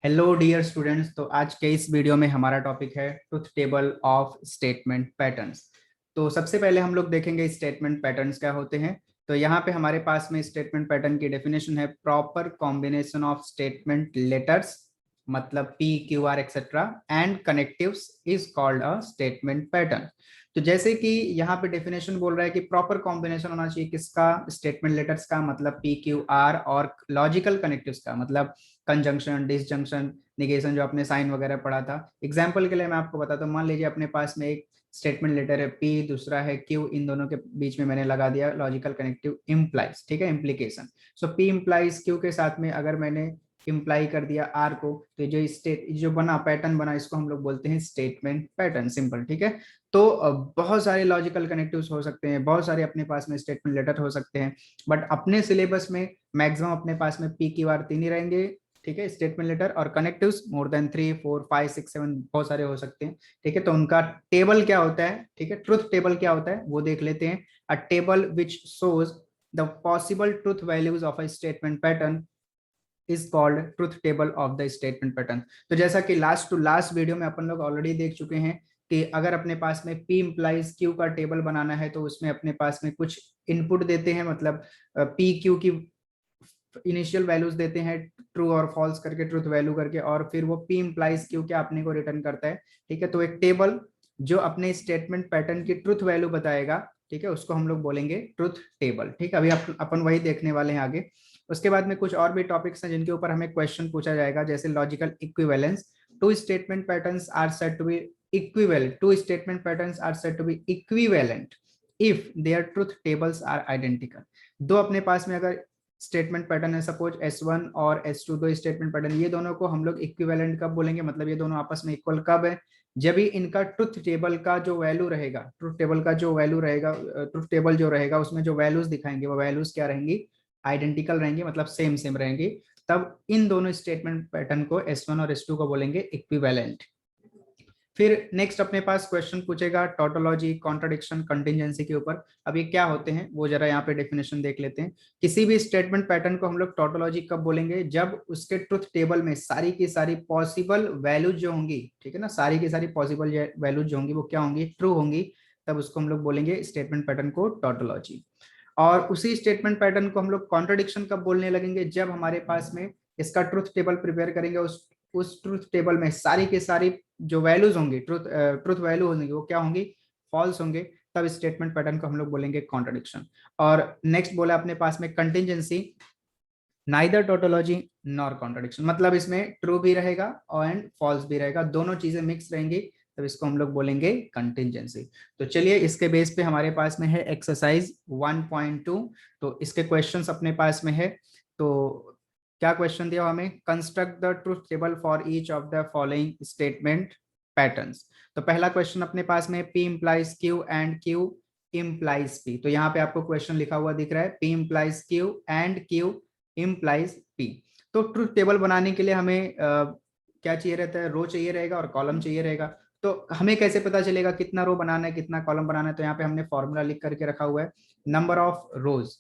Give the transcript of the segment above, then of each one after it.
Hello dear students. तो आज के इस वीडियो में हमारा टॉपिक है truth table of statement patterns. तो सबसे पहले हम लोग देखेंगे स्टेटमेंट पैटर्न्स क्या होते हैं। तो यहाँ पे हमारे पास में स्टेटमेंट पैटर्न की डेफिनेशन है proper combination of statement letters, मतलब P Q R etcetera and connectives is called a statement pattern. तो जैसे कि यहाँ पे डेफिनेशन बोल रहा है कि प्रॉपर कॉम्बिनेशन होना चाहिए किसका, स्टेटमेंट लेटर्स का मतलब पी क्यू आर, और लॉजिकल कनेक्टिव्स का मतलब कंजंक्शन, डिसजंक्शन, निगेशन, जो आपने साइन वगैरह पढ़ा था। एग्जाम्पल के लिए मैं आपको बताता हूँ, मान लीजिए अपने पास में एक स्टेटमेंट लेटर है पी, दूसरा है क्यू, इन दोनों के बीच में मैंने लगा दिया लॉजिकल कनेक्टिव इम्प्लाइज, ठीक है, इम्प्लीकेशन। सो पी इम्प्लाइज क्यू के साथ में अगर मैंने इम्प्लाई कर दिया आर को, तो जो बना पैटर्न बना, इसको हम लोग बोलते हैं स्टेटमेंट पैटर्न, सिंपल, ठीक है। तो बहुत सारे लॉजिकल कनेक्टिव्स हो सकते हैं, बहुत सारे अपने पास में स्टेटमेंट लेटर हो सकते हैं, बट अपने सिलेबस में मैक्सिमम अपने पास में पी क्यू आर तीन ही रहेंगे, ठीक है, स्टेटमेंट लेटर। और कनेक्टिव्स मोर देन 3 4 5 6 7 बहुत सारे हो सकते हैं, ठीक है। तो उनका टेबल क्या होता है, ठीक है, ट्रुथ टेबल क्या होता है वो देख लेते हैं। अ table which shows the possible truth values of a statement pattern is called truth table of the statement pattern. तो जैसा कि लास्ट टू लास्ट वीडियो में अपन लोग ऑलरेडी देख चुके हैं कि अगर अपने पास में P इम्प्लाइज Q का टेबल बनाना है तो उसमें अपने पास में कुछ इनपुट देते हैं, मतलब P Q की इनिशियल वैल्यूज देते हैं, ट्रू और फॉल्स करके, ट्रुथ वैल्यू करके, और फिर वो P इम्प्लाइज Q क्या अपने को रिटर्न करता है, ठीक है। तो एक टेबल जो अपने स्टेटमेंट पैटर्न की ट्रुथ वैल्यू बताएगा, ठीक है, उसको हम लोग बोलेंगे ट्रुथ टेबल, ठीक है। अभी अपन वही देखने वाले हैं आगे। उसके बाद में कुछ और भी टॉपिक्स हैं जिनके ऊपर हमें क्वेश्चन पूछा जाएगा, जैसे logical equivalence. Two statement patterns are said to be equivalent, two statement patterns are said to be equivalent if their truth tables are identical. दो अपने पास में अगर स्टेटमेंट पैटर्न है, सपोज S1 और S2, दो स्टेटमेंट पैटर्न, ये दोनों को हम लोग इक्विवेलेंट कब बोलेंगे, मतलब ये दोनों आपस में इक्वल कब है, जब भी इनका ट्रुथ टेबल का जो वैल्यू रहेगा, ट्रुथ टेबल का जो वैल्यू रहेगा, ट्रुथ टेबल जो रहेगा उसमें जो वैल्यूज दिखाएंगे वो वैल्यूज क्या रहेंगी, आइडेंटिकल रहेंगी, मतलब सेम सेम रहेंगी। तब इन दोनों स्टेटमेंट पैटर्न को S1 और S2 को बोलेंगे इक्विवेलेंट। फिर नेक्स्ट अपने पास क्वेश्चन पूछेगा टोटोलॉजी, कॉन्ट्रडिक्शन, कंटिजेंसी के ऊपर। अब ये क्या होते हैं वो जरा यहाँ पे डेफिनेशन देख लेते हैं। किसी भी स्टेटमेंट पैटर्न को हम लोग टोटोलॉजी कब बोलेंगे, जब उसके ट्रुथ टेबल में सारी की सारी पॉसिबल वैल्यूज जो होंगी, ठीक है ना, सारी की सारी पॉसिबल वैल्यूज जो होंगी वो क्या होंगी, ट्रू होंगी, तब उसको हम लोग बोलेंगे स्टेटमेंट पैटर्न को टोटोलॉजी। और उसी स्टेटमेंट पैटर्न को हम लोग कॉन्ट्रडिक्शन कब बोलने लगेंगे, जब हमारे पास में इसका ट्रुथ टेबल प्रिपेयर करेंगे, उस ट्रुथ टेबल में सारी की सारी जो वैल्यूज होंगी, ट्रुथ वैल्यू होंगी, वो क्या होंगी, फॉल्स होंगे, तब स्टेटमेंट पैटर्न को हम लोग बोलेंगे कॉन्ट्रडिक्शन। और नेक्स्ट बोला अपने पास में contingency, neither tautology nor contradiction, मतलब इसमें ट्रू भी रहेगा और एंड फॉल्स भी रहेगा, दोनों चीजें मिक्स रहेंगी, तब इसको हम लोग बोलेंगे कंटिजेंसी। तो चलिए इसके बेस पे हमारे पास में है एक्सरसाइज 1.2। तो इसके क्वेश्चंस अपने पास में है। तो क्या क्वेश्चन दिया हमें, construct the truth table for each of the following statement patterns. तो पहला क्वेश्चन अपने पास में P implies Q and Q implies P। तो यहाँ पे आपको क्वेश्चन लिखा हुआ दिख रहा है P implies Q and Q implies P। तो ट्रुथ टेबल बनाने के लिए हमें क्या चाहिए रहता है, रो चाहिए रहेगा और कॉलम चाहिए रहेगा। तो हमें कैसे पता चलेगा कितना रो बनाना है कितना कॉलम बनाना है, तो यहाँ पे हमने फॉर्मूला लिख करके रखा हुआ है, नंबर ऑफ रोज,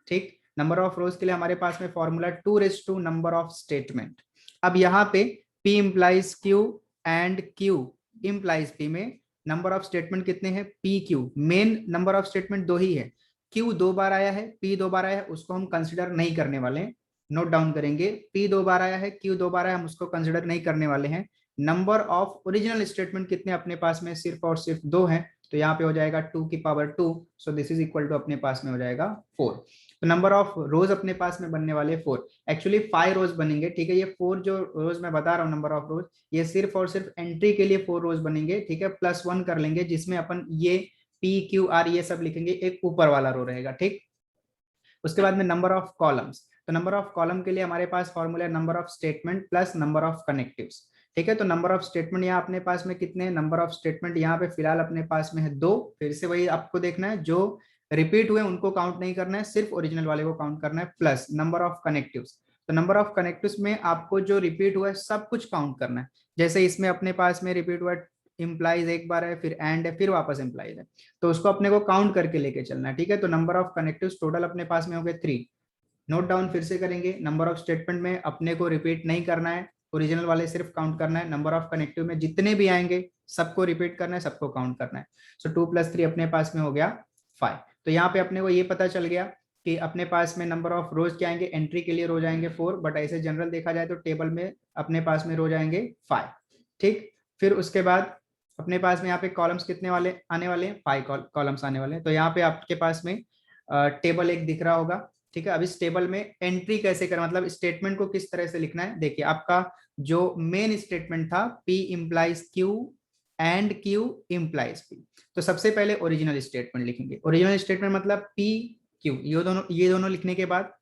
ठीक। नंबर ऑफ रोज के लिए हमारे पास में फॉर्मूला 2 नंबर ऑफ स्टेटमेंट। अब यहाँ पे P implies Q and Q implies P में नंबर ऑफ स्टेटमेंट कितने हैं, P Q, main number of statement दो ही है, Q दो बार आया है, P दो बार आया है, उसको हम कंसिडर नहीं करने वाले हैं, नोट डाउन करेंगे। P दो बार आया है, Q दो बार आया, हम उसको कंसिडर नहीं करने वाले हैं। नंबर ऑफ ओरिजिनल स्टेटमेंट कितने अपने पास में, सिर्फ और सिर्फ दो हैं, तो यहाँ पे हो जाएगा 2 की power 2, so this is equal to अपने पास में हो जाएगा 4। तो नंबर ऑफ रोज अपने पास में बनने वाले 4, एक्चुअली 5 रोज बनेंगे, ठीक है। ये 4 जो रोज मैं बता रहा हूँ नंबर ऑफ रोज, ये सिर्फ और सिर्फ एंट्री के लिए 4 रोज बनेंगे, ठीक है, +1 कर लेंगे, जिसमें अपन ये PQR ये सब लिखेंगे, एक ऊपर वाला रो रहेगा, ठीक। उसके बाद में नंबर ऑफ कॉलम्स, तो नंबर ऑफ कॉलम के लिए हमारे पास formula number of statement plus number of connectives, ठीक है। तो नंबर ऑफ स्टेटमेंट यहाँ अपने पास में कितने, नंबर ऑफ स्टेटमेंट यहाँ पे फिलहाल अपने पास में है 2। फिर से वही आपको देखना है, जो रिपीट हुए उनको काउंट नहीं करना है, सिर्फ ओरिजिनल वाले को काउंट करना है, प्लस नंबर ऑफ कनेक्टिव्स। तो नंबर ऑफ कनेक्टिव्स में आपको जो रिपीट हुआ है सब कुछ काउंट करना है, जैसे इसमें अपने पास में रिपीट हुआ इम्प्लाइज एक बार है, फिर एंड है, फिर वापस इम्प्लाइज है, तो उसको अपने को काउंट करके लेके चलना है, ठीक है। तो नंबर ऑफ कनेक्टिव्स टोटल अपने पास में हो गए 3। नोट डाउन फिर से करेंगे, नंबर ऑफ स्टेटमेंट में अपने को रिपीट नहीं करना है, ओरिजिनल वाले सिर्फ काउंट करना है, नंबर ऑफ कनेक्टिव में जितने भी आएंगे सबको रिपीट करना है, सबको काउंट करना है। सो 2 + 3 अपने पास में हो गया 5। तो यहाँ पे अपने को ये पता चल गया कि अपने पास में नंबर ऑफ रोज क्या आएंगे, एंट्री के लिए रोज आएंगे 4, बट ऐसे जनरल देखा जाए तो टेबल में अपने पास में रोज आएंगे 5। ठीक, फिर उसके बाद अपने पास में यहाँ पे कॉलम्स कितने वाले आने वाले हैं, 5 कॉलम्स आने वाले हैं। तो यहाँ पे आपके पास में टेबल एक दिख रहा होगा। ठीक है, अब इस टेबल में एंट्री कैसे करें, मतलब स्टेटमेंट को किस तरह से लिखना है। देखिए आपका जो मेन स्टेटमेंट था P implies Q and Q implies P, तो सबसे पहले ओरिजिनल स्टेटमेंट लिखेंगे। ओरिजिनल स्टेटमेंट मतलब P Q, ये दोनों लिखने के बाद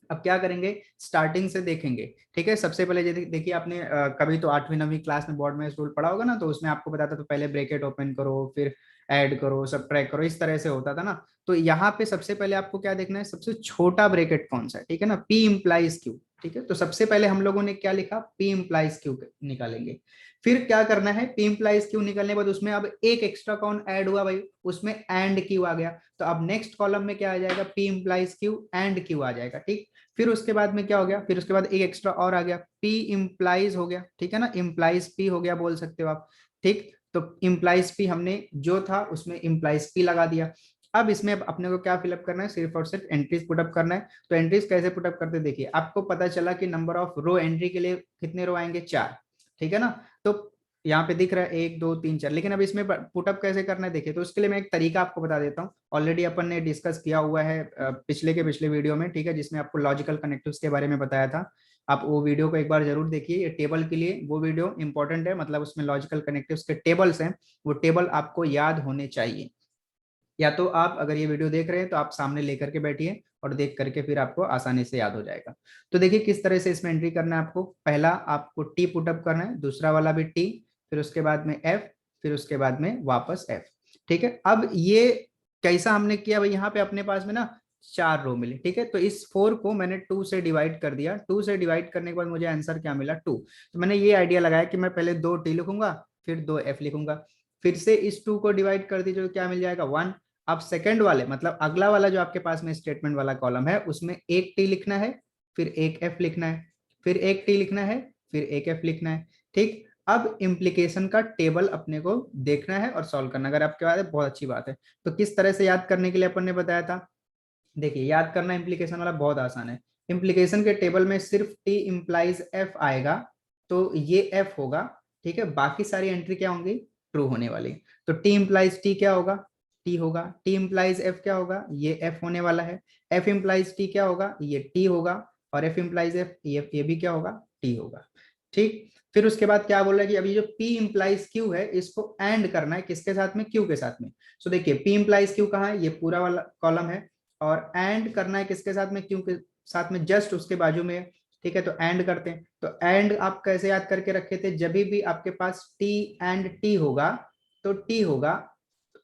अब क्या करेंगे, स्टार्टिंग से देखेंगे। ठीक है, सबसे पहले देखिए आपने कभी तो 8वीं 9वीं क्लास में बोर्ड में रूल पढ़ा होगा ना, तो उसमें आपको बताता तो पहले ब्रैकेट ओपन करो, फिर ऐड करो, सबट्रैक्ट करो, इस तरह से होता था ना। तो यहाँ पे सबसे पहले आपको क्या देखना है, सबसे छोटा ब्रैकेट कौन सा है। ठीक है ना, P इम्प्लाइज Q। ठीक है, तो सबसे पहले हम लोगों ने क्या लिखा, P इम्प्लाइज Q निकालेंगे। फिर क्या करना है, P इम्प्लाइज Q निकलने के बाद उसमें अब एक एक्स्ट्रा कौन ऐड हुआ भाई, उसमें एंड Q आ गया। तो अब नेक्स्ट कॉलम में क्या आ जाएगा, P implies Q and Q आ जाएगा। ठीक, फिर उसके बाद में क्या हो गया, फिर उसके बाद एक एक्स्ट्रा और आ गया, P इम्प्लाइज हो गया। ठीक है ना, इम्प्लाइज P हो गया बोल सकते हो आप। ठीक, तो इम्प्लाइज P हमने जो था उसमें इम्प्लाइज P लगा दिया। अब इसमें अपने को क्या फिलअप करना है, सिर्फ और सिर्फ एंट्रीज पुटअप करना है। तो एंट्रीज कैसे पुटअप करते देखिए, आपको पता चला कि नंबर ऑफ रो एंट्री के लिए कितने रो आएंगे, 4। ठीक है ना, तो यहाँ पे दिख रहा है 1 2 3 4, लेकिन अब इसमें पुटअप कैसे करना है देखिए, तो उसके लिए मैं एक तरीका आपको बता देता हूँ। ऑलरेडी अपन ने डिस्कस किया हुआ है पिछले वीडियो में। ठीक है, जिसमें आपको लॉजिकल कनेक्टिव्स के बारे में बताया था। आप वो वीडियो को एक बार जरूर देखिए, ये टेबल के लिए वो वीडियो इंपॉर्टेंट है, मतलब उसमें लॉजिकल कनेक्टिव्स के टेबल्स हैं, वो टेबल आपको याद होने चाहिए। या तो आप अगर ये वीडियो देख रहे हैं तो आप सामने लेकर के बैठिए और देख करके फिर आपको आसानी से याद हो जाएगा। तो देखिए किस तरह से इसमें एंट्री करना है आपको, पहला आपको टी पुटअप करना है, दूसरा वाला भी टी, फिर उसके बाद में एफ, फिर उसके बाद में वापस एफ। ठीक है, अब ये कैसा हमने किया भाई, यहाँ पे अपने पास में ना 4 रो मिली। ठीक है, तो इस 4 को मैंने 2 से डिवाइड कर दिया। 2 से डिवाइड करने के बाद मुझे आंसर क्या मिला, 2। तो मैंने ये आइडिया लगाया कि मैं पहले 2 टी लिखूंगा, फिर 2 एफ लिखूंगा, फिर से इस 2 को डिवाइड कर दीजिए, क्या मिल जाएगा, 1। अब सेकंड वाले मतलब अगला वाला जो आपके पास में स्टेटमेंट वाला कॉलम है, उसमें एक टी लिखना है, फिर एक एफ लिखना है, फिर एक टी लिखना है, फिर एक एफ लिखना है। ठीक, अब इम्प्लीकेशन का टेबल अपने को देखना है और सॉल्व करना। अगर आपके पास है बहुत अच्छी बात है। तो किस तरह से याद करने के लिए अपन ने बताया था, देखिए याद करना इम्प्लीकेशन वाला बहुत आसान है। इम्प्लीकेशन के टेबल में सिर्फ टी इम्प्लाइज एफ आएगा, तो ये एफ होगा। ठीक है, बाकी सारी एंट्री क्या होंगी, ट्रू होने वाली। तो टी इम्प्लाइज टी क्या होगा, टी होगा। टी इम्प्लाइज एफ क्या होगा, ये एफ होने वाला है। एफ इम्प्लाइज टी क्या होगा, ये टी होगा। और एफ इम्प्लाइज एफ, ये भी क्या होगा, टी होगा। ठीक, फिर उसके बाद क्या बोल रहा है कि अभी जो P इम्प्लाइज Q है, इसको एंड करना है किसके साथ में, Q के साथ में। सो देखिए P इम्प्लाइज Q कहाँ है, ये पूरा वाला कॉलम है, और एंड करना है किसके साथ में, Q के साथ में, जस्ट उसके बाजू में। ठीक है, तो एंड करते हैं। तो एंड आप कैसे याद करके रखे थे, जब भी आपके पास T एंड T होगा तो T होगा,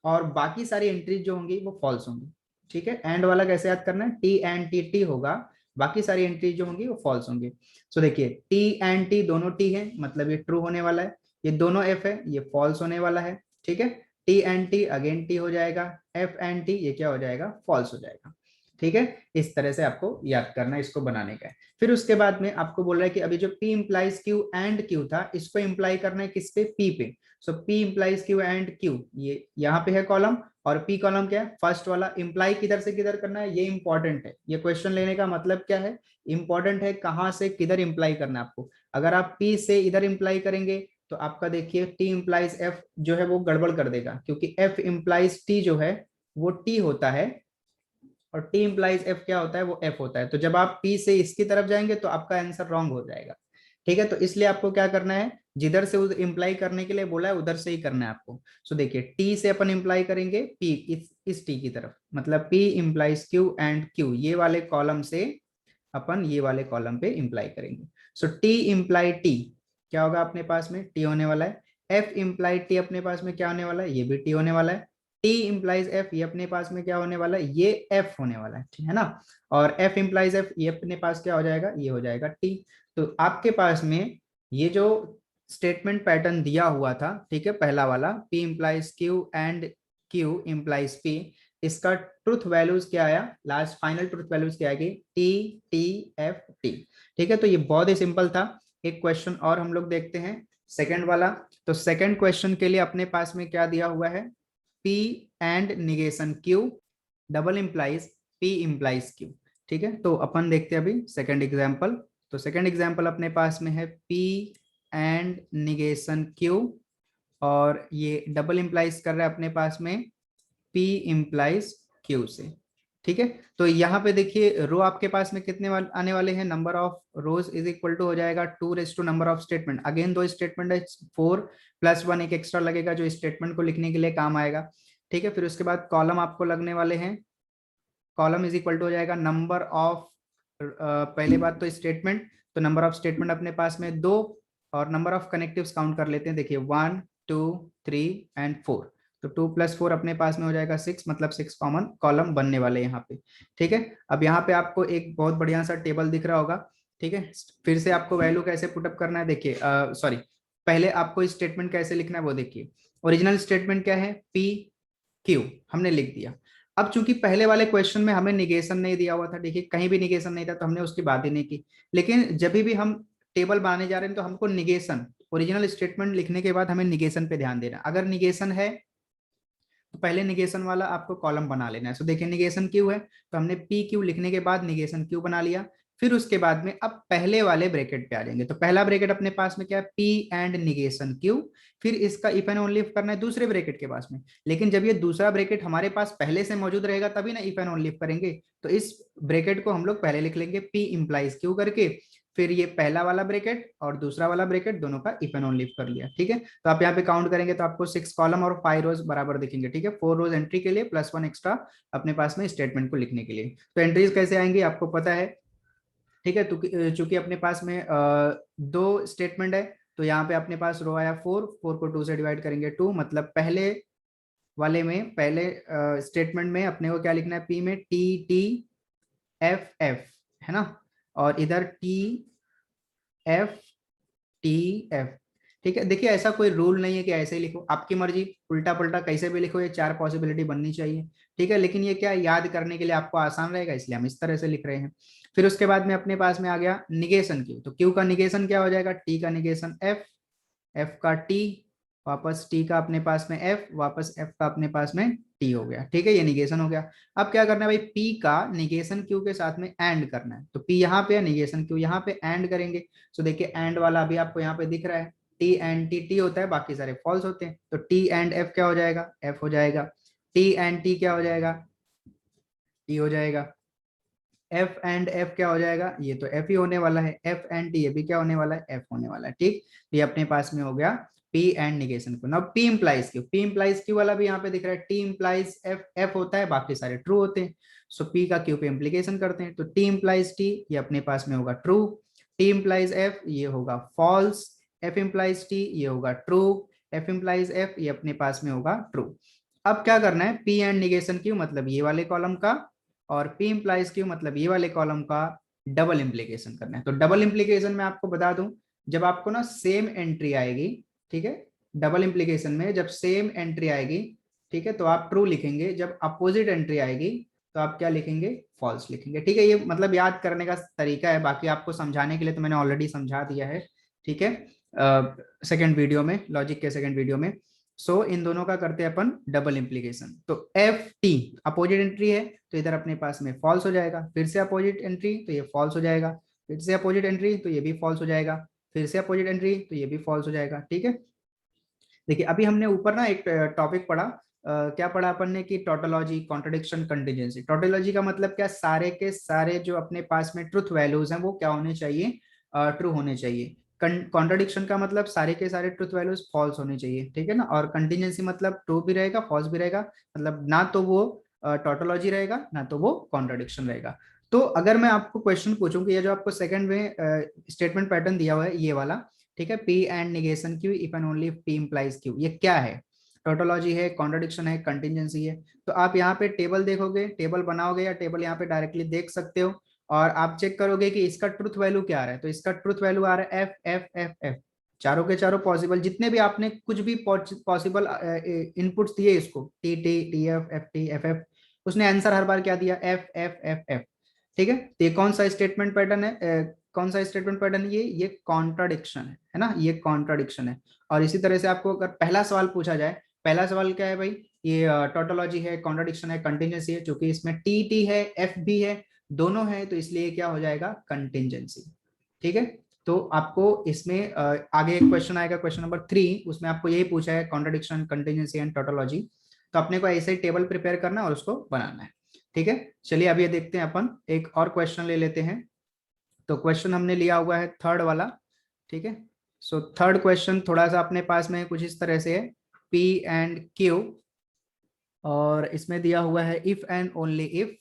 और बाकी सारी एंट्रीज जो होंगी वो फॉल्स होंगी। ठीक है, एंड वाला कैसे याद करना है, टी एंड टी टी होगा, बाकी सारी एंट्रीज जो होंगी वो फॉल्स होंगी। सो देखिए टी एंड टी दोनों टी है, मतलब ये ट्रू होने वाला है। ये दोनों एफ है, ये फॉल्स होने वाला है। ठीक है, T and T again T हो जाएगा, एफ एंड टी ये क्या हो जाएगा, फॉल्स हो जाएगा। ठीक है, इस तरह से आपको याद करना है, इसको बनाने का है। फिर उसके बाद में आपको बोल रहा है कि अभी जो P implies Q and Q था, इसको इम्प्लाई करना है किस पे, P पे। सो P implies Q and Q, ये यहाँ पे है कॉलम, और P कॉलम क्या है, फर्स्ट वाला। इम्प्लाई किधर से किधर करना है, ये इंपॉर्टेंट है। ये क्वेश्चन लेने का मतलब क्या है, इंपॉर्टेंट है, कहां से किधर इंप्लाई करना है आपको। अगर आप P से इधर इंप्लाई करेंगे तो आपका देखिए T इम्प्लाइज F जो है वो गड़बड़ कर देगा, क्योंकि F इम्प्लाइज T जो है वो T होता है, और T इम्प्लाइज F क्या होता है, वो F होता है। तो जब आप P से इसकी तरफ जाएंगे तो आपका आंसर रॉन्ग हो जाएगा। ठीक है, तो इसलिए आपको क्या करना है, जिधर से उधर इंप्लाई करने के लिए बोला है उधर से ही करना है आपको। सो देखिए टी से अपन इंप्लाई करेंगे P, इस टी की तरफ, मतलब P implies Q and Q, ये वाले कॉलम से अपन ये वाले कॉलम पे इंप्लाई करेंगे। सो टी इम्प्लाई टी क्या होगा, अपने पास में टी होने वाला है। एफ इम्प्लाई टी अपने पास में क्या होने वाला है, ये भी टी होने वाला है। टी इम्प्लाइज एफ, ये अपने पास में क्या होने वाला है, ये एफ होने वाला है। ठीक है ना, और एफ इम्प्लाइज एफ, ये अपने पास क्या हो जाएगा, ये हो जाएगा टी। तो आपके पास में ये जो स्टेटमेंट पैटर्न दिया हुआ था, ठीक है, पहला वाला P implies Q and Q implies P, इसका ट्रुथ वैल्यूज क्या आया, लास्ट फाइनल ट्रुथ वैल्यूज क्या आएगी, T T F T। ठीक है, तो ये बहुत ही सिंपल था। एक क्वेश्चन और हम लोग देखते हैं, सेकंड वाला। तो सेकंड क्वेश्चन के लिए अपने पास में क्या दिया हुआ है, P and negation Q double implies P implies Q। ठीक है, तो अपन देखते हैं अभी सेकंड एग्जांपल। तो सेकंड एग्जांपल अपने पास में है P एंड निगेशन Q, और ये डबल इंप्लाइज कर रहा है अपने पास में P इंप्लाइज Q से। ठीक है, तो यहाँ पे देखिए रो आपके पास में कितने आने वाले हैं, number of rows is equal to हो जाएगा 2 raise to number of statement. Again दो स्टेटमेंट है, 4 + 1 एक एक्स्ट्रा लगेगा जो स्टेटमेंट को लिखने के लिए काम आएगा। ठीक है, फिर उसके बाद कॉलम आपको लगने वाले हैं, कॉलम इज इक्वल टू हो जाएगा नंबर ऑफ, पहले बात तो स्टेटमेंट, तो नंबर ऑफ स्टेटमेंट अपने पास में 2, और नंबर ऑफ कनेक्टिव्स काउंट कर लेते हैं। देखिए 1 2 3 एंड 4, तो 2 + 4 अपने पास में हो जाएगा 6, मतलब 6 कॉमन कॉलम बनने वाले यहाँ पे। ठीक है, अब यहाँ पे आपको एक बहुत बढ़िया सा टेबल दिख रहा होगा। ठीक है, फिर से आपको वैल्यू कैसे पुटअप करना है, देखिए सॉरी, पहले आपको स्टेटमेंट कैसे लिखना है वो देखिए। ओरिजिनल स्टेटमेंट क्या है, P Q हमने लिख दिया। अब चूंकि पहले वाले क्वेश्चन में हमें निगेशन नहीं दिया हुआ था, देखिए कहीं भी निगेशन नहीं था, तो हमने उसकी बात ही नहीं की। लेकिन जब भी हम टेबल बनाने जा रहे हैं तो हमको निगेशन, ओरिजिनल स्टेटमेंट लिखने के बाद हमें निगेशन पे ध्यान देना। अगर निगेशन है तो पहले निगेशन वाला आपको कॉलम बना लेना है। सो देखिए निगेशन क्यू है, तो हमने पी क्यू लिखने के बाद निगेशन क्यू बना लिया। फिर उसके बाद में अब पहले वाले ब्रैकेट पे आ जाएंगे। तो पहला ब्रैकेट अपने पास में क्या है, पी एंड निगेशन क्यू। फिर इसका इफ एंड ओनली इफ करना है दूसरे ब्रैकेट के पास में। लेकिन जब ये दूसरा ब्रैकेट हमारे पास पहले से मौजूद रहेगा तभी ना इफ एंड ओनली इफ करेंगे। तो इस ब्रैकेट को हम लोग पहले लिख लेंगे पी इंप्लाइज क्यू करके, फिर ये पहला वाला ब्रैकेट और दूसरा वाला ब्रैकेट दोनों का इफ एंड ओनली इफ कर लिया। ठीक है, तो आप यहाँ पे काउंट करेंगे तो आपको 6 कॉलम और 5 रोज बराबर दिखेंगे। ठीक है, 4 रोज एंट्री के लिए प्लस 1 एक्स्ट्रा अपने पास में स्टेटमेंट को लिखने के लिए। तो एंट्रीज कैसे आएंगी आपको पता है। ठीक है, तो चूंकि अपने पास में दो स्टेटमेंट है, तो यहाँ पे अपने पास रो आया 4, 4 को 2 से डिवाइड करेंगे 2, मतलब पहले वाले में, पहले स्टेटमेंट में अपने को क्या लिखना है, पी में टी टी एफ एफ, है ना, और इधर टी एफ टी एफ। ठीक है, देखिए ऐसा कोई रूल नहीं है कि ऐसे ही लिखो, आपकी मर्जी, उल्टा पुल्टा कैसे भी लिखो, ये 4 पॉसिबिलिटी बननी चाहिए। ठीक है, लेकिन ये क्या याद करने के लिए आपको आसान रहेगा, इसलिए हम इस तरह से लिख रहे हैं। फिर उसके बाद में अपने पास में आ गया निगेशन क्यू। तो क्यू का निगेशन क्या हो जाएगा, टी का निगेशन एफ, एफ का टी, वापस टी का अपने पास में एफ, वापस एफ का अपने पास में टी हो गया। ठीक है, ये निगेशन हो गया। अब क्या करना है भाई, पी का निगेशन क्यू के साथ में एंड करना है। तो पी यहाँ पे है, निगेशन क्यू यहाँ पे, एंड करेंगे। तो देखिए एंड वाला अभी आपको यहाँ पे दिख रहा है, टी एंड टी टी होता है, बाकी सारे फॉल्स होते हैं। तो टी एंड एफ क्या हो जाएगा, एफ हो जाएगा। टी एंड टी क्या हो जाएगा, टी हो जाएगा। एफ एंड एफ क्या हो जाएगा, ये तो एफ ही होने वाला है। एफ एंड टी ये भी क्या होने वाला है, एफ होने वाला है। ठीक, ये अपने पास में हो गया पी एंड निगेशन को। Now P implies Q, P implies Q वाला भी यहाँ पे दिख रहा है, टी इंप्लाइज एफ, एफ होता है, बाकी सारे ट्रू होते हैं। सो पी का क्यू पे इंप्लीकेशन करते हैं, तो टी इंप्लाइज टी ये अपने पास में होगा ट्रू, टी इंप्लाइज एफ ये होगा फॉल्स, एफ इंप्लाइज टी ये होगा ट्रू, एफ इंप्लाइज एफ ये अपने पास में होगा ट्रू। अब क्या करना है, पी एंड निगेशन क्यू मतलब ये वाले कॉलम का, और पी इंप्लाइज क्यू मतलब ये वाले कॉलम का डबल इंप्लीकेशन करना है। तो डबल इंप्लीकेशन में आपको बता दूं, जब आपको ना सेम एंट्री आएगी, ठीक है, डबल इंप्लीकेशन में जब सेम एंट्री आएगी, ठीक है, तो आप ट्रू लिखेंगे। जब अपोजिट एंट्री आएगी तो आप क्या लिखेंगे, फॉल्स लिखेंगे। ठीक है, ये मतलब याद करने का तरीका है, बाकी आपको समझाने के लिए तो मैंने ऑलरेडी समझा दिया है। ठीक है, सेकेंड वीडियो में, लॉजिक के सेकेंड वीडियो में। सो इन दोनों का करते हैं अपन डबल इंप्लीकेशन। तो एफ टी अपोजिट एंट्री है, तो इधर अपने पास में फॉल्स हो जाएगा, फिर से अपोजिट एंट्री तो ये फॉल्स हो जाएगा, फिर से अपोजिट एंट्री तो ये भी फॉल्स हो जाएगा, फिर से अपोजिट एंट्री तो ये भी फॉल्स हो जाएगा। ठीक है, देखिए अभी हमने ऊपर ना एक टॉपिक पढ़ा, क्या पढ़ा अपन ने कि टोटोलॉजी, कॉन्ट्रडिक्शन, कंटीजेंसी। टोटोलॉजी का मतलब क्या, सारे के सारे जो अपने पास में ट्रुथ वैल्यूज हैं वो क्या होने चाहिए, ट्रू होने चाहिए। कॉन्ट्रडिक्शन का मतलब सारे के सारे ट्रुथ वैल्यूज फॉल्स होने चाहिए। ठीक है ना, और कंटीजेंसी मतलब ट्रू भी रहेगा फॉल्स भी रहेगा, मतलब ना तो वो टोटोलॉजी रहेगा ना तो वो कॉन्ट्रडिक्शन रहेगा। तो अगर मैं आपको क्वेश्चन पूछूं कि ये जो आपको सेकंड में स्टेटमेंट पैटर्न दिया हुआ है ये वाला, ठीक है, P and negation Q if and only P implies Q, ये क्या है, टोटोलॉजी है, कॉन्ट्रडिक्शन है, कंटिजेंसी है। तो आप यहाँ पे टेबल देखोगे, टेबल बनाओगे, या टेबल यहाँ पे डायरेक्टली देख सकते हो, और आप चेक करोगे कि इसका ट्रुथ वैल्यू क्या आ रहा है। तो इसका ट्रुथ वैल्यू आ रहा है एफ एफ एफ एफ, चारों के चारों पॉसिबल, जितने भी आपने कुछ भी पॉसिबल इनपुट्स दिए इसको, T T T F T F F, उसने आंसर हर बार क्या दिया, एफ एफ एफ एफ। ठीक है, तो ये कौन सा स्टेटमेंट पैटर्न है, कौन सा स्टेटमेंट पैटर्न, ये कॉन्ट्राडिक्शन है ना, ये कॉन्ट्राडिक्शन है। और इसी तरह से आपको अगर पहला सवाल पूछा जाए, पहला सवाल क्या है भाई, ये टोटोलॉजी है, कॉन्ट्राडिक्शन है, कंटिजेंसी है, क्योंकि इसमें टी टी है, एफ भी है, दोनों है, तो इसलिए क्या हो जाएगा, कंटिजेंसी। ठीक है, तो आपको इसमें आगे एक क्वेश्चन आएगा, क्वेश्चन नंबर 3, उसमें आपको यही पूछा है, कॉन्ट्राडिक्शन, कंटिजेंसी एंड टोटोलॉजी। तो अपने को ऐसे ही टेबल प्रिपेयर करना है और उसको बनाना है। ठीक है, चलिए अब ये देखते हैं, अपन एक और क्वेश्चन ले लेते हैं। तो क्वेश्चन हमने लिया हुआ है थर्ड वाला। ठीक है, सो थर्ड क्वेश्चन थोड़ा सा अपने पास में कुछ इस तरह से है, P एंड Q, और इसमें दिया हुआ है if and only if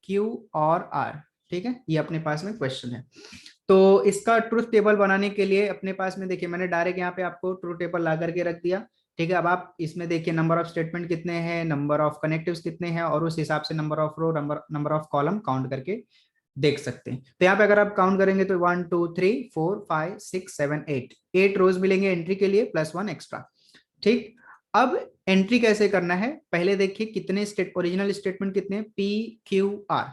Q और R। ठीक है, ये अपने पास में क्वेश्चन है। तो इसका ट्रूथ टेबल बनाने के लिए अपने पास में देखिए, मैंने डायरेक्ट यहाँ पे आपको ट्रूथ टेबल ला करके रख दिया। ठीक है, अब आप इसमें देखिए नंबर ऑफ स्टेटमेंट कितने हैं, नंबर ऑफ कनेक्टिव्स कितने हैं, और उस हिसाब से number of row, number of column count करके देख सकते हैं। तो यहाँ पे अगर आप काउंट करेंगे तो 1 2 3 4 5 6 7 8 रोज मिलेंगे एंट्री के लिए, +1 एक्स्ट्रा। ठीक, अब एंट्री कैसे करना है, पहले देखिए कितने ओरिजिनल स्टेटमेंट कितने, PQR,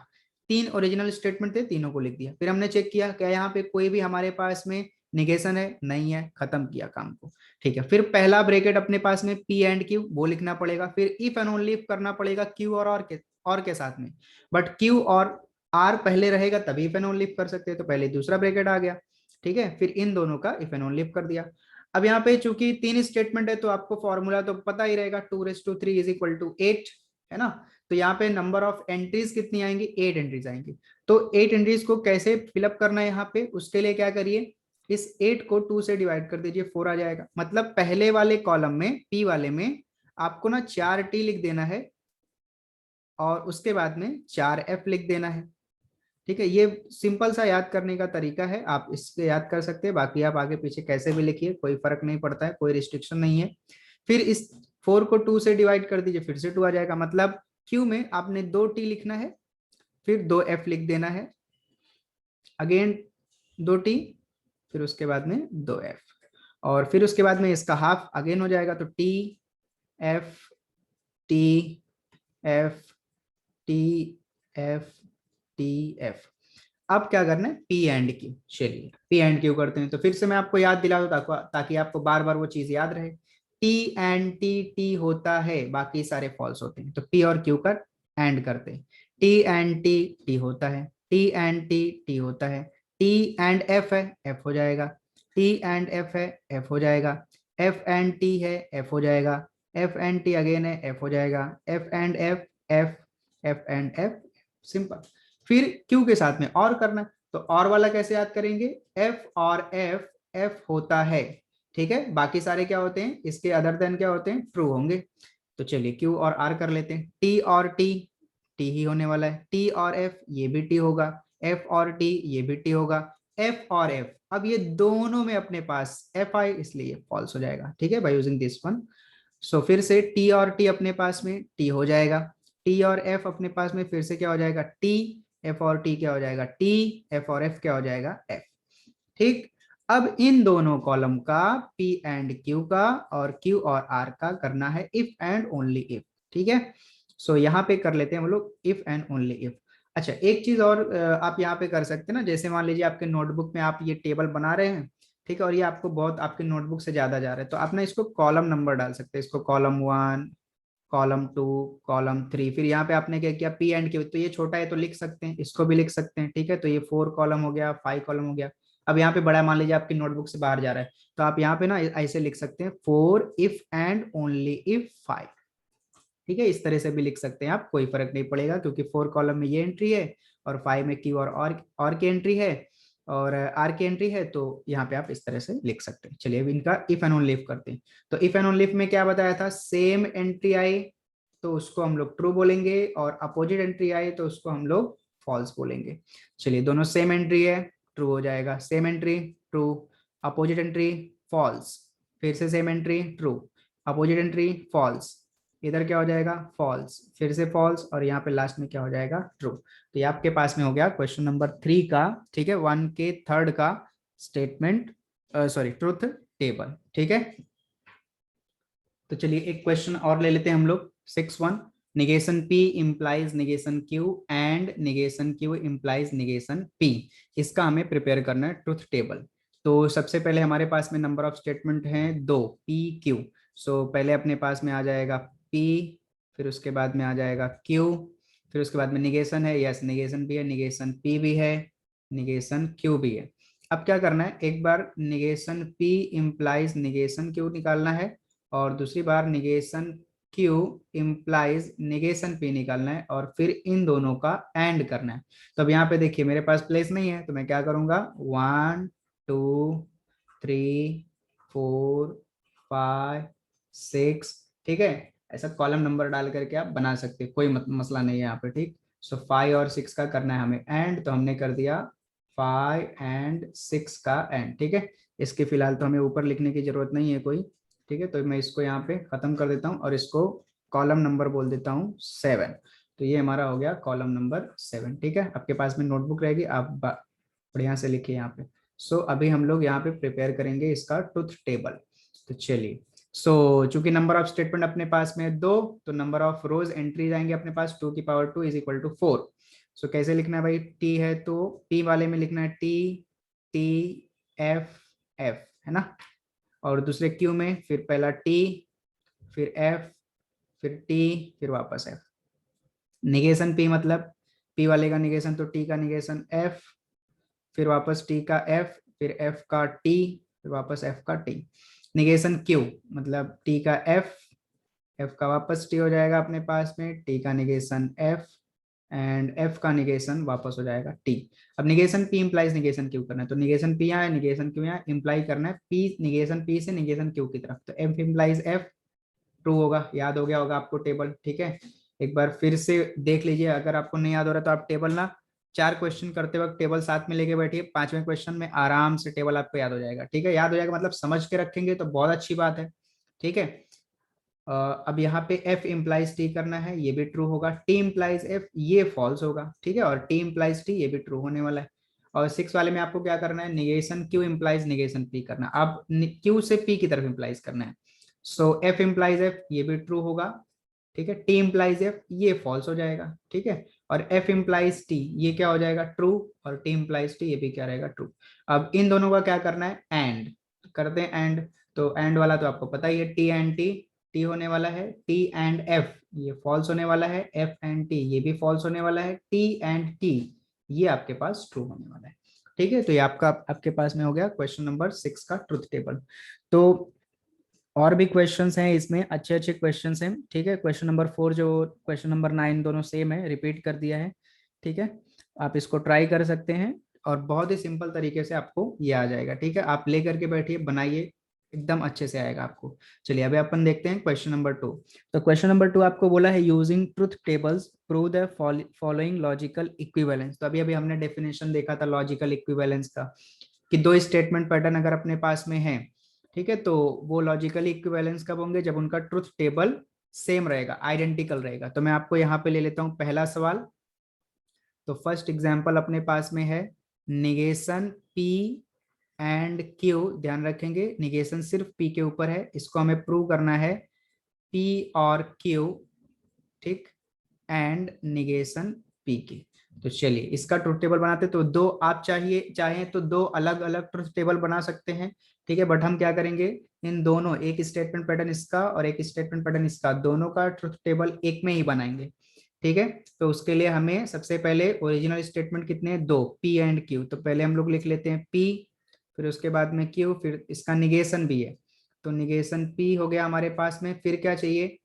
3 ओरिजिनल स्टेटमेंट थे, तीनों को लिख दिया। फिर हमने चेक किया क्या यहाँ पे कोई भी हमारे पास में निगेशन है, नहीं है, खत्म किया काम को। ठीक है, फिर पहला ब्रैकेट अपने पास में P एंड Q वो लिखना पड़ेगा, फिर इफ एंड ओनली इफ करना पड़ेगा Q और के साथ में, बट Q और R पहले रहेगा तभी इफ एंड ओनली इफ कर सकते हैं, तो पहले दूसरा ब्रैकेट आ गया। ठीक है, फिर इन दोनों का इफ एंड ओनली इफ कर दिया। अब यहाँ पे चूंकि 3 स्टेटमेंट है तो आपको फॉर्मूला तो पता ही रहेगा, 2�3 = 8 है ना। तो यहाँ पे नंबर ऑफ एंट्रीज कितनी आएंगी, 8 एंट्रीज आएंगी। तो 8 एंट्रीज को कैसे फिलअप करना है यहाँ पे, उसके लिए क्या करिए, इस 8 को 2 से डिवाइड कर दीजिए, 4 आ जाएगा। मतलब पहले वाले कॉलम में, P वाले में आपको ना 4T लिख देना है, और उसके बाद में 4F लिख देना है। ठीक है, ये सिंपल सा याद करने का तरीका है, आप इससे याद कर सकते हैं, बाकी आप आगे पीछे कैसे भी लिखिए, कोई फर्क नहीं पड़ता है, कोई रिस्ट्रिक्शन नहीं है। फिर इस 4 को 2 से डिवाइड कर दीजिए, फिर से 2 आ जाएगा। मतलब Q में आपने 2T लिखना है, फिर 2F लिख देना है, अगेन 2T, फिर उसके बाद में 2F, और फिर उसके बाद में इसका हाफ अगेन हो जाएगा, तो TF TF TF TF। अब क्या करना है, P एंड Q। चलिए P एंड Q करते हैं। तो फिर से मैं आपको याद दिला दूं ताकि आपको बार बार वो चीज याद रहे। T एंड T होता है, बाकी सारे फॉल्स होते हैं, तो P और Q का एंड करते हैं। T एंड T होता है, T एंड T होता है, T एंड F है, F हो जाएगा, T एंड F है, F हो जाएगा, F एंड T है, F हो जाएगा, F एंड T अगेन है, F हो जाएगा, F and F, F, F and F, simple. फिर Q के साथ में और करना, तो और वाला कैसे याद करेंगे, F और F, F होता है। ठीक है, बाकी सारे क्या होते हैं, इसके अदर देन क्या होते हैं, ट्रू होंगे। तो चलिए Q और R कर लेते हैं। T और T, T ही होने वाला है, T और F ये भी T होगा, F और T ये भी T होगा, F और F, अब ये दोनों में अपने पास F आई, इसलिए फॉल्स हो जाएगा। ठीक है, बाय यूजिंग दिस वन। सो फिर से T और T अपने पास में T हो जाएगा, T और F अपने पास में फिर से क्या हो जाएगा, T, F और T क्या हो जाएगा, T, F और F क्या हो जाएगा, F। ठीक, अब इन दोनों कॉलम का P एंड Q का और Q और R का करना है इफ एंड ओनली इफ। ठीक है, सो यहाँ पे कर लेते हैं हम लोग इफ एंड ओनली इफ। अच्छा, एक चीज और आप यहाँ पे कर सकते हैं ना, जैसे मान लीजिए आपके नोटबुक में आप ये टेबल बना रहे हैं, ठीक है, और ये आपको बहुत आपके नोटबुक से ज्यादा जा रहा है, तो आप ना इसको कॉलम नंबर डाल सकते हैं, इसको कॉलम 1, कॉलम 2, कॉलम 3, फिर यहाँ पे आपने क्या किया, P एंड Q, तो ये छोटा है तो लिख सकते हैं, इसको भी लिख सकते हैं। ठीक है, तो ये 4 कॉलम हो गया, 5 कॉलम हो गया। अब यहाँ पे बड़ा मान लीजिए आपकी नोटबुक से बाहर जा रहा है, तो आप यहाँ पे ना ऐसे लिख सकते हैं, 4 इफ एंड ओनली इफ 5। ठीक है, इस तरह से भी लिख सकते हैं आप, कोई फर्क नहीं पड़ेगा, क्योंकि 4 कॉलम में ये एंट्री है और 5 में Q और की एंट्री है, और R की एंट्री है, तो यहाँ पे आप इस तरह से लिख सकते हैं। चलिए अब इनका इफ एंड ओनली इफ करते हैं। तो इफ एंड ओनली इफ में क्या बताया था, सेम एंट्री आई तो उसको हम लोग ट्रू बोलेंगे, और अपोजिट एंट्री आई तो उसको हम लोग फॉल्स बोलेंगे। चलिए, दोनों सेम एंट्री है, ट्रू हो जाएगा, same entry true, opposite entry false, फिर से same entry true, opposite entry false, इधर क्या हो जाएगा, फॉल्स, फिर से फॉल्स, और यहाँ पे लास्ट में क्या हो जाएगा, ट्रू। तो ये आपके पास में हो गया क्वेश्चन नंबर 3 का, ठीक है, 1 के थर्ड का स्टेटमेंट, सॉरी ट्रुथ टेबल। ठीक है, तो चलिए एक क्वेश्चन और ले लेते हैं हम लोग, 6-1। Negation P implies negation Q and negation Q implies negation P। इसका हमें प्रिपेयर करना है ट्रुथ टेबल। तो सबसे पहले हमारे पास में नंबर ऑफ स्टेटमेंट हैं दो, P Q। सो पहले अपने पास में आ जाएगा P, फिर उसके बाद में आ जाएगा Q, फिर उसके बाद में निगेशन है, यस निगेशन भी है, निगेशन P भी है, निगेशन Q भी है। अब क्या करना है, एक बार negation P implies negation Q निकालना है और दूसरी बार negation Q implies negation P निकालना है और फिर इन दोनों का एंड करना है। तो अब यहाँ पे देखिए मेरे पास प्लेस नहीं है तो मैं क्या करूंगा, 1 2 3 4 5 6, ठीक है। ऐसा कॉलम नंबर डाल करके आप बना सकते हैं, कोई मसला नहीं है यहाँ पे, ठीक। सो 5 और 6 का करना है हमें एंड, तो हमने कर दिया 5 एंड 6 का एंड, ठीक है। इसके फिलहाल तो हमें ऊपर लिखने की जरूरत नहीं है कोई, ठीक है। तो मैं इसको यहाँ पे खत्म कर देता हूँ और इसको कॉलम नंबर बोल देता हूँ 7। तो ये हमारा हो गया कॉलम नंबर 7, ठीक है। आपके पास में नोटबुक रहेगी, आप बढ़िया से लिखिए यहाँ पे। सो अभी हम लोग यहाँ पे प्रिपेयर करेंगे इसका ट्रुथ टेबल। तो चलिए, सो चूंकि नंबर ऑफ स्टेटमेंट अपने पास में है दो, तो नंबर ऑफ रोज एंट्रीज आएंगे अपने पास 2 की पावर 2 इज इक्वल टू 4। सो कैसे लिखना है भाई, टी है तो टी वाले में लिखना है टी टी एफ एफ, है ना। और दूसरे क्यू में फिर पहला टी, फिर एफ, फिर टी, फिर वापस एफ। निगेशन पी मतलब पी वाले का निगेशन तो टी का निगेशन एफ, फिर वापस टी का एफ, फिर एफ का टी, फिर वापस एफ का टी। निगेशन क्यू मतलब टी का एफ, एफ का वापस टी हो जाएगा अपने पास में, टी का निगेशन एफ एंड एफ का निगेशन वापस हो जाएगा टी। अब negation P implies negation Q करना है, तो निगेशन पी यहाँ है, निगेशन क्यू यहाँ, इंप्लाई करना है पी निगेशन पी से निगेशन क्यू की तरफ। तो एफ इंप्लाइज एफ ट्रू होगा, याद हो गया होगा आपको टेबल, ठीक है। एक बार फिर से देख लीजिए, अगर आपको नहीं याद हो रहा तो आप टेबल ना 4 क्वेश्चन करते वक्त टेबल साथ में लेके बैठिए, 5वें क्वेश्चन में आराम से टेबल आपको याद हो जाएगा, ठीक है। याद हो जाएगा मतलब समझ के रखेंगे तो बहुत अच्छी बात है, ठीक है। अब यहाँ पे F इम्प्लाइज टी करना है, ये भी ट्रू होगा। T इम्प्लाइज F ये फॉल्स होगा, ठीक है। और T इम्प्लाइज T ये भी ट्रू होने वाला है। और 6 वाले में आपको क्या करना है, negation Q implies negation P करना है। अब Q से P की तरफ इम्प्लाइज करना है। सो F इम्प्लाइज F ये भी ट्रू होगा, ठीक है। T इम्प्लाइज F ये फॉल्स हो जाएगा, ठीक है। और F इम्प्लाइज T ये क्या हो जाएगा, ट्रू। और T इम्प्लाइज T ये भी क्या रहेगा, ट्रू। अब इन दोनों का क्या करना है, एंड करते हैं एंड। तो एंड वाला तो आपको पता ही है, T एंड T, टी होने वाला है, टी एंड एफ ये फॉल्स होने वाला है, एफ एंड टी ये भी फॉल्स होने वाला है, टी एंड टी ये आपके पास ट्रू होने वाला है, ठीक है। तो ये आपका आपके पास में हो गया क्वेश्चन नंबर 6 का ट्रुथ टेबल। तो और भी क्वेश्चंस हैं इसमें, अच्छे अच्छे क्वेश्चंस हैं, ठीक है। क्वेश्चन नंबर 4 जो क्वेश्चन नंबर 9 दोनों सेम है, रिपीट कर दिया है, ठीक है। आप इसको ट्राई कर सकते हैं और बहुत ही सिंपल तरीके से आपको ये आ जाएगा, ठीक है। आप ले करके बैठिए, बनाइए, एकदम अच्छे से आएगा आपको। चलिए अभी अपन देखते हैं क्वेश्चन नंबर 2। तो क्वेश्चन नंबर 2 आपको बोला है using truth tables prove the following logical equivalence. तो अभी अभी हमने डेफिनेशन देखा था लॉजिकल इक्विवेलेंस का, कि दो स्टेटमेंट पैटर्न अगर अपने पास में है, ठीक है, तो वो लॉजिकली इक्विवेलेंस कब होंगे, जब उनका ट्रुथ टेबल सेम रहेगा, आइडेंटिकल रहेगा। तो मैं आपको यहाँ पे ले लेता हूँ पहला सवाल। तो फर्स्ट एग्जांपल अपने पास में है निगेशन पी एंड क्यू। ध्यान रखेंगे निगेशन सिर्फ पी के ऊपर है, इसको हमें प्रूव करना है पी और क्यू, ठीक, एंड निगेशन पी की। तो चलिए इसका ट्रुथ टेबल बनाते, तो दो आप चाहिए चाहें तो दो अलग अलग ट्रुथ टेबल बना सकते हैं, ठीक है। बट हम क्या करेंगे, इन दोनों, एक स्टेटमेंट पैटर्न इसका और एक स्टेटमेंट पैटर्न इसका, दोनों का ट्रुथ टेबल एक में ही बनाएंगे, ठीक है। तो उसके लिए हमें सबसे पहले ओरिजिनल स्टेटमेंट कितने हैं, दो, पी एंड क्यू। तो पहले हम लोग लिख लेते हैं पी, फिर उसके बाद में क्यू, फिर इसका निगेशन भी है, तो निगेशन पी हो गया हमारे पास में। फिर क्या चाहिए,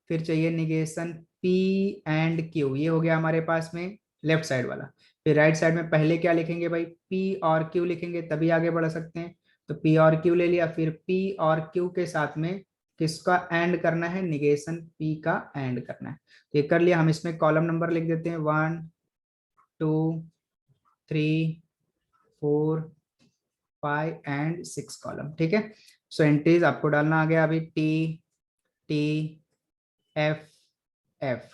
फिर चाहिए निगेशन पी एंड क्यू, ये हो गया हमारे पास में लेफ्ट साइड वाला। फिर राइट साइड में पहले क्या लिखेंगे भाई, पी और क्यू लिखेंगे तभी आगे बढ़ सकते हैं। तो पी और क्यू ले लिया, फिर पी और क्यू के साथ में किसका एंड करना है, निगेशन पी का एंड करना है। तो ये कर लिया, हम इसमें कॉलम नंबर लिख देते हैं 1 2 3 4 5 एंड 6 कॉलम, ठीक है। सो एंट्रीज आपको डालना आ गया अभी, टी टी एफ एफ,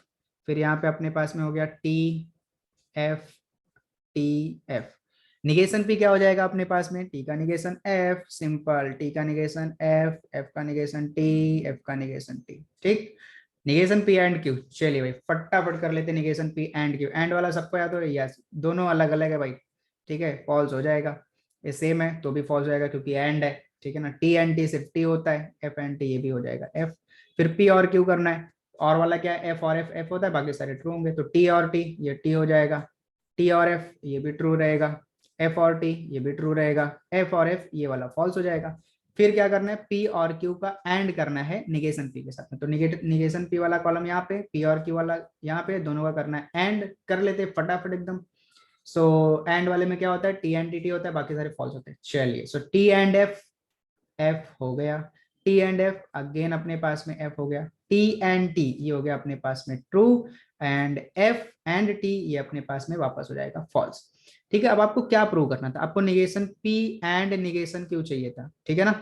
फिर यहाँ पे अपने पास में हो गया T F T F. Negation P क्या हो जाएगा अपने पास में, टी का निगेशन एफ, सिंपल, टी का निगेशन एफ, एफ का निगेशन टी, एफ का निगेशन टी, ठीक। निगेशन पी एंड क्यू, चलिए भाई फटाफट कर लेते हैं negation P and Q. And वाला सबको याद हो, यस दोनों अलग अलग है भाई, ठीक है फॉल्स हो जाएगा। ये सेम है तो भी फॉल्स हो जाएगा क्योंकि एंड है, ठीक है ना। टी एंड टी सिर्फ टी होता है, एफ एंड टी ये भी हो जाएगा एफ। फिर पी और क्यू करना है, और वाला क्या है, एफ और एफ, एफ होता है बाकी सारे ट्रू होंगे, तो टी और टी ये टी हो जाएगा, टी और एफ ये भी ट्रू रहेगा, एफ और टी ये भी ट्रू रहेगा, एफ और एफ ये वाला फॉल्स हो जाएगा। फिर क्या करना है, पी और क्यू का एंड करना है निगेशन पी के साथ में, तो निगेशन पी वाला कॉलम यहाँ पे, पी और क्यू वाला यहाँ पे, दोनों का करना है एंड, कर लेते हैं फटाफट एकदम। सो एंड वाले में क्या होता है, टी एंड टी टी होता है, बाकी सारे फॉल्स होते हैं। चलिए so T and F, F हो गया, टी एंड एफ अगेन अपने पास में एफ हो गया, टी एंड टी ये हो गया अपने पास में true, and F and T ये अपने पास में वापस हो जाएगा फॉल्स। ठीक है, अब आपको क्या प्रूव करना था, आपको negation P and negation Q चाहिए था, ठीक है ना।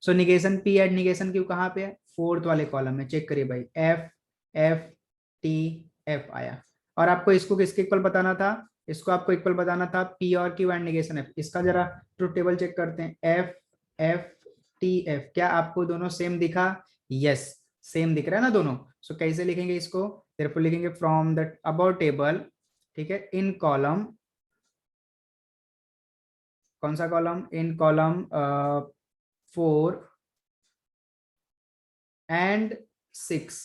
So negation P and negation Q कहाँ पे है, फोर्थ वाले कॉलम में, चेक करिए भाई, एफ एफ टी एफ आया। और आपको इसको किसके इक्वल बताना था, इसको आपको इक्वल बताना था पी और क्यू एंड निगेशन एफ। इसका जरा ट्रुथ टेबल चेक करते हैं, एफ एफ टी एफ, क्या आपको दोनों सेम दिखा, यस सेम दिख रहा है ना दोनों। सो कैसे लिखेंगे इसको, therefore लिखेंगे फ्रॉम द अबाउट टेबल, ठीक है, इन कॉलम, कौन सा कॉलम, इन कॉलम 4 and 6,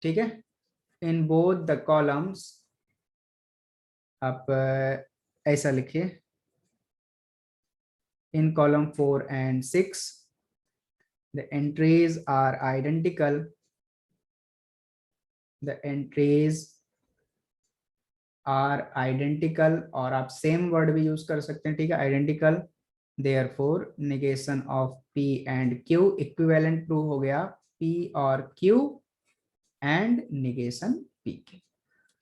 ठीक है, इन बोथ द कॉलम्स। आप ऐसा लिखिए, in column 4 and 6 the entries are identical, the entries are identical, और आप सेम वर्ड भी यूज कर सकते हैं, ठीक है, identical. Therefore negation of P and Q equivalent prove हो गया पी और क्यू एंड निगेशन पी के,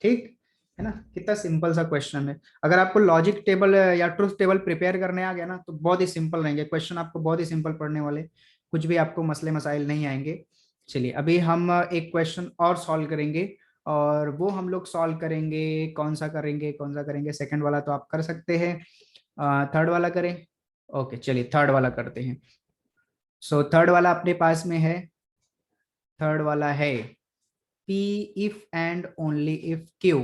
ठीक है ना। कितना सिंपल सा क्वेश्चन है, अगर आपको लॉजिक टेबल या ट्रुथ टेबल प्रिपेयर करने आ गया ना तो बहुत ही सिंपल रहेंगे क्वेश्चन, आपको बहुत ही सिंपल पढ़ने वाले, कुछ भी आपको मसले मसाइल नहीं आएंगे। चलिए अभी हम एक क्वेश्चन और सॉल्व करेंगे, और वो हम लोग सॉल्व करेंगे, कौन सा करेंगे, कौन सा करेंगे, सेकंड वाला तो आप कर सकते हैं, थर्ड वाला करें, ओके चलिए थर्ड वाला करते हैं। सो थर्ड वाला अपने पास में है, थर्ड वाला है P if and only if Q,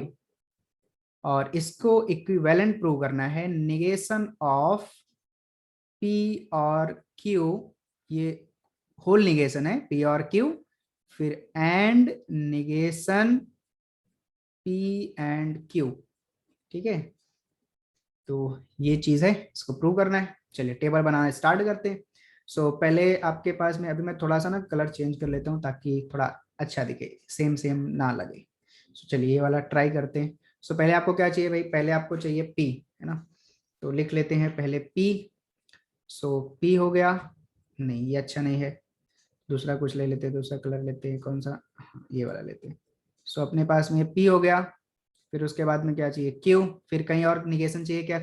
और इसको इक्विवेलेंट प्रूव करना है निगेशन ऑफ P और Q, ये होल निगेशन है P और Q, फिर and negation P and Q, ठीक है। तो ये चीज है, इसको प्रूव करना है, चलिए टेबल बनाना स्टार्ट करते हैं। सो पहले आपके पास में, अभी मैं थोड़ा सा ना कलर चेंज कर लेता हूँ ताकि थोड़ा अच्छा दिखे, सेम सेम ना लगे। सो चलिए ये वाला ट्राई करते हैं। सो पहले आपको क्या चाहिए भाई, पहले आपको चाहिए पी, है ना, तो लिख लेते हैं पहले पी। सो पी हो गया, नहीं ये अच्छा नहीं है, दूसरा कुछ ले लेते हैं, दूसरा कलर लेते हैं, कौन सा, हाँ, ये वाला लेते हैं। सो अपने पास में पी हो गया, फिर उसके बाद में क्या चाहिए, क्यू, फिर कहीं और निगेशन चाहिए क्या,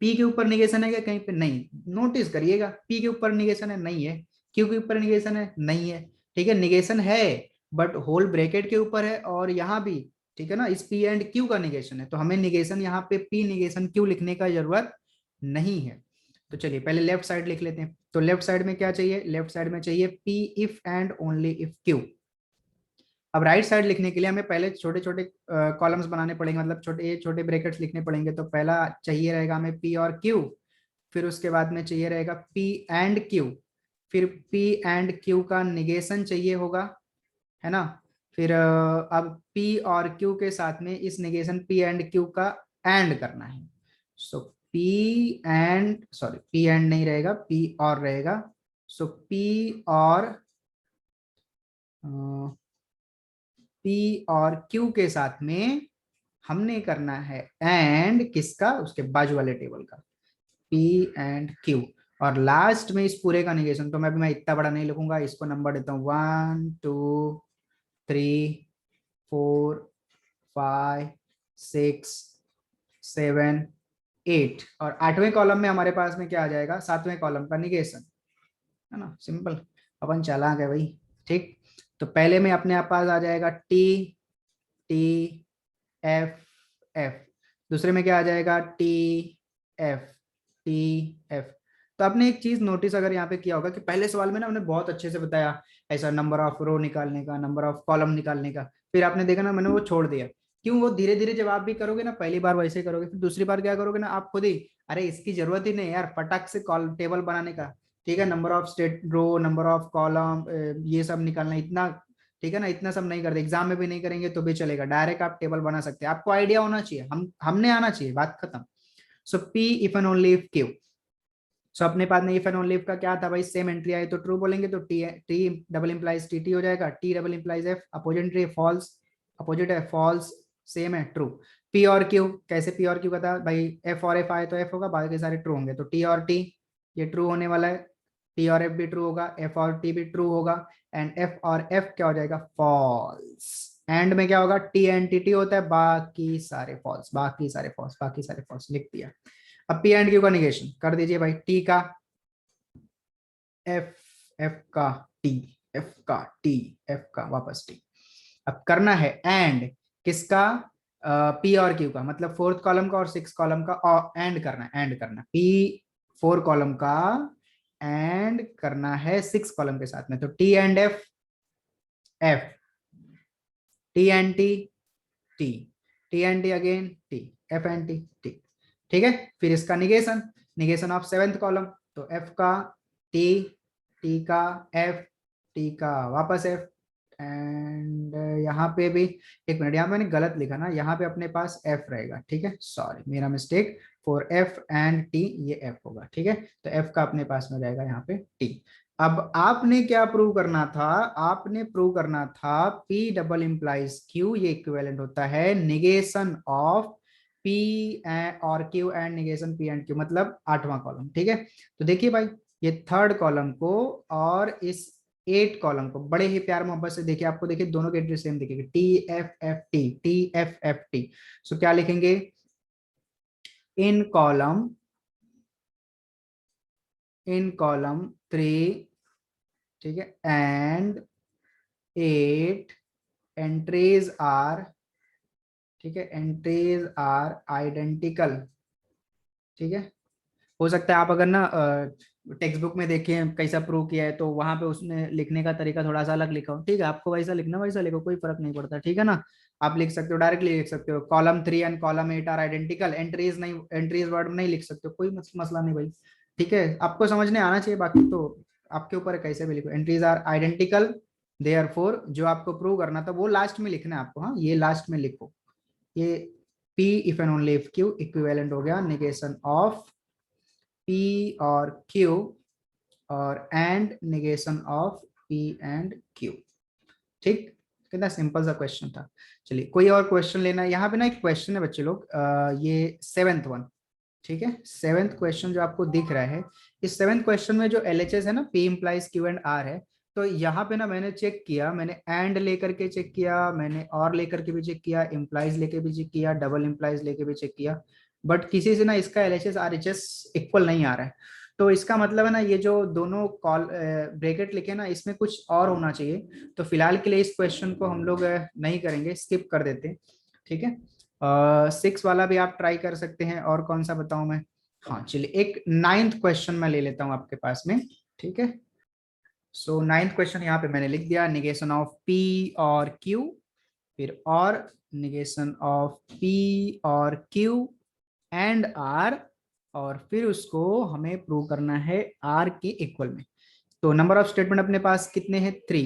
पी के ऊपर निगेशन है क्या कहीं पे, नहीं, नोटिस करिएगा पी के ऊपर निगेशन है नहीं है, क्यू के ऊपर निगेशन है नहीं है, ठीक है, निगेशन है बट होल ब्रैकेट के ऊपर है, और यहाँ भी, ठीक है ना, इस पी एंड क्यू का निगेशन है, तो हमें निगेशन यहाँ पे पी निगेशन क्यू लिखने का जरूरत नहीं है। तो चलिए पहले लेफ्ट साइड लिख लेते हैं, तो लेफ्ट साइड में क्या चाहिए, लेफ्ट साइड में चाहिए P if and only if Q. अब राइट साइड लिखने के लिए हमें पहले छोटे छोटे कॉलम्स बनाने पड़ेंगे, मतलब छोटे छोटे ब्रैकेट्स लिखने पड़ेंगे, तो पहला चाहिए रहेगा हमें पी और क्यू, फिर उसके बाद में चाहिए रहेगा पी एंड क्यू, फिर पी एंड क्यू का निगेशन चाहिए होगा, है ना। फिर अब पी और क्यू के साथ में इस निगेशन पी एंड क्यू का एंड करना है। So P and, sorry P and नहीं रहेगा, पी और रहेगा। सो पी और पी और क्यू के साथ में हमने करना है एंड किसका, उसके बाजू वाले टेबल का, पी एंड क्यू। और लास्ट में इस पूरे का निगेशन, तो मैं इतना बड़ा नहीं लिखूंगा, इसको नंबर देता हूँ 1 2 3 4 5 6 7 8, और आठवें कॉलम में हमारे पास में क्या आ जाएगा, सातवें कॉलम का निगेशन, है ना, सिंपल, अपन चालाक है भाई, ठीक। तो पहले में अपने आप पास आ जाएगा टी टी एफ एफ, दूसरे में क्या आ जाएगा टी एफ टी एफ, तो आपने एक चीज नोटिस अगर यहाँ पे किया होगा कि पहले सवाल में ना हमने बहुत अच्छे से बताया ऐसा नंबर ऑफ रो निकालने का, नंबर ऑफ कॉलम निकालने का, फिर आपने देखा ना मैंने वो छोड़ दिया। क्यों? वो धीरे धीरे जब आप भी करोगे ना, पहली बार वैसे करोगे, फिर दूसरी बार क्या करोगे ना आप खुद ही, अरे इसकी जरूरत ही नहीं यार, फटाक से कॉल टेबल बनाने का, ठीक है, number of state row, number of column, ये सब निकालना इतना, ठीक है ना, इतना सब नहीं करते, एग्जाम में भी नहीं करेंगे तो भी चलेगा, डायरेक्ट आप टेबल बना सकते हैं, आपको आइडिया होना चाहिए, हमने आना चाहिए, बात खत्म। So P if and only if Q. So अपने पास में इफ एंड ओनली इफ का क्या था भाई, सेम एंट्री आई तो ट्रू बोलेंगे, तो T T double implies T T हो जाएगा, T double implies F, opposite entry false, opposite है फॉल्स, सेम है ट्रू। पी और क्यू, कैसे पी और क्यू का था भाई, एफ और एफ आए तो एफ होगा, बाकी सारे ट्रू होंगे, तो टी और टी ये ट्रू होने वाला है, टी और एफ भी ट्रू होगा, एफ और टी भी ट्रू होगा, एंड एफ और एफ क्या हो जाएगा, फॉल्स। एंड में क्या होगा, टी एंड टी टी होता है, बाकी सारे फॉल्स, बाकी सारे फॉल्स, बाकी सारे फॉल्स लिख दिया। अब पी एंड क्यू का निगेशन कर दीजिए भाई, टी का एफ, एफ का टी, एफ का टी, एफ का वापस टी। अब करना है एंड किसका, पी और क्यू का, मतलब फोर्थ कॉलम का और सिक्स कॉलम का एंड करना है, एंड करना पी फोर कॉलम का एंड करना है सिक्स कॉलम के साथ में, तो T and F, F, T and T, T, T and T again T, F and T, T, ठीक है। फिर इसका negation, negation of seventh column, तो एफ का टी, टी का एफ, टी का वापस एफ, एंड यहाँ पे भी, एक मिनट यहाँ पे मैंने गलत लिखा ना, यहाँ पे अपने पास एफ रहेगा, ठीक है, सॉरी मेरा mistake, for F and T ये एफ होगा, ठीक है, तो एफ का अपने पास में जाएगा यहाँ पे टी। अब आपने क्या प्रूव करना था, आपने प्रूव करना था P डबल इंप्लाइज Q, ये इक्विवेलेंट होता है निगेशन ऑफ P और Q and negation P and Q, मतलब आठवां कॉलम, ठीक है। तो देखिए भाई, ये थर्ड कॉलम को और इस एट कॉलम को बड़े ही प्यार मोहब्बत से देखिए, आपको देखिए दोनों के एंट्री सेम दिखेगी, T F F T, T F F T. So क्या लिखेंगे, in column, in column three, ठीक है, एंड एट एंट्रीज आर, ठीक है, एंट्रीज आर आइडेंटिकल, ठीक है। हो सकता है आप अगर ना टेक्स्ट बुक में देखें कैसा प्रूव किया है, तो वहां पे उसने लिखने का तरीका थोड़ा सा अलग लिखा हो, ठीक है, आपको वैसा लिखना वैसा लिखो, कोई फर्क नहीं पड़ता, ठीक है ना। आप लिख सकते हो, डायरेक्टली लिख सकते हो, column three and column eight are identical, entries नहीं, एंट्रीज वर्ड नहीं लिख सकते हो, कोई मसला नहीं भाई, ठीक है, आपको समझने आना चाहिए, बाकी तो आपके ऊपर है कैसे भी लिखो, एंट्रीज आर आइडेंटिकल, देयरफॉर जो आपको प्रूव करना था वो लास्ट में लिखना है आपको, हाँ ये लास्ट में लिखो, ये P if and only if Q equivalent हो गया निगेशन ऑफ P और Q और and negation of P and Q, ठीक। कितना सिंपल सा क्वेश्चन था। चलिए कोई और क्वेश्चन लेना है, यहाँ पे ना एक क्वेश्चन है बच्चे लोग, ये सेवेंथ वन, ठीक है, सेवेंथ क्वेश्चन जो आपको दिख रहा है, इस सेवेंथ क्वेश्चन में जो एलएचएस है ना, P implies Q and R है, तो यहाँ पे ना मैंने चेक किया, मैंने एंड लेकर के चेक किया, मैंने और लेकर के भी चेक किया, इम्प्लाइज लेके भी चेक किया, डबल इम्प्लाइज लेके भी चेक किया, बट किसी से ना इसका एलएचएस आरएचएस इक्वल नहीं आ रहा है। तो इसका मतलब है ना, ये जो दोनों कॉल ब्रैकेट लिखे ना, इसमें कुछ और होना चाहिए, तो फिलहाल के लिए इस क्वेश्चन को हम लोग नहीं करेंगे, स्किप कर देते हैं, ठीक है। सिक्स वाला भी आप ट्राई कर सकते हैं, और कौन सा बताऊं मैं, हाँ चलिए एक नाइन्थ क्वेश्चन मैं ले लेता हूं आपके पास में, ठीक है। सो नाइन्थ क्वेश्चन यहाँ पे मैंने लिख दिया, निगेशन ऑफ P और Q, फिर और निगेशन ऑफ P और Q एंड R, और फिर उसको हमें प्रूव करना है R के इक्वल में। तो नंबर ऑफ स्टेटमेंट अपने पास कितने हैं, थ्री,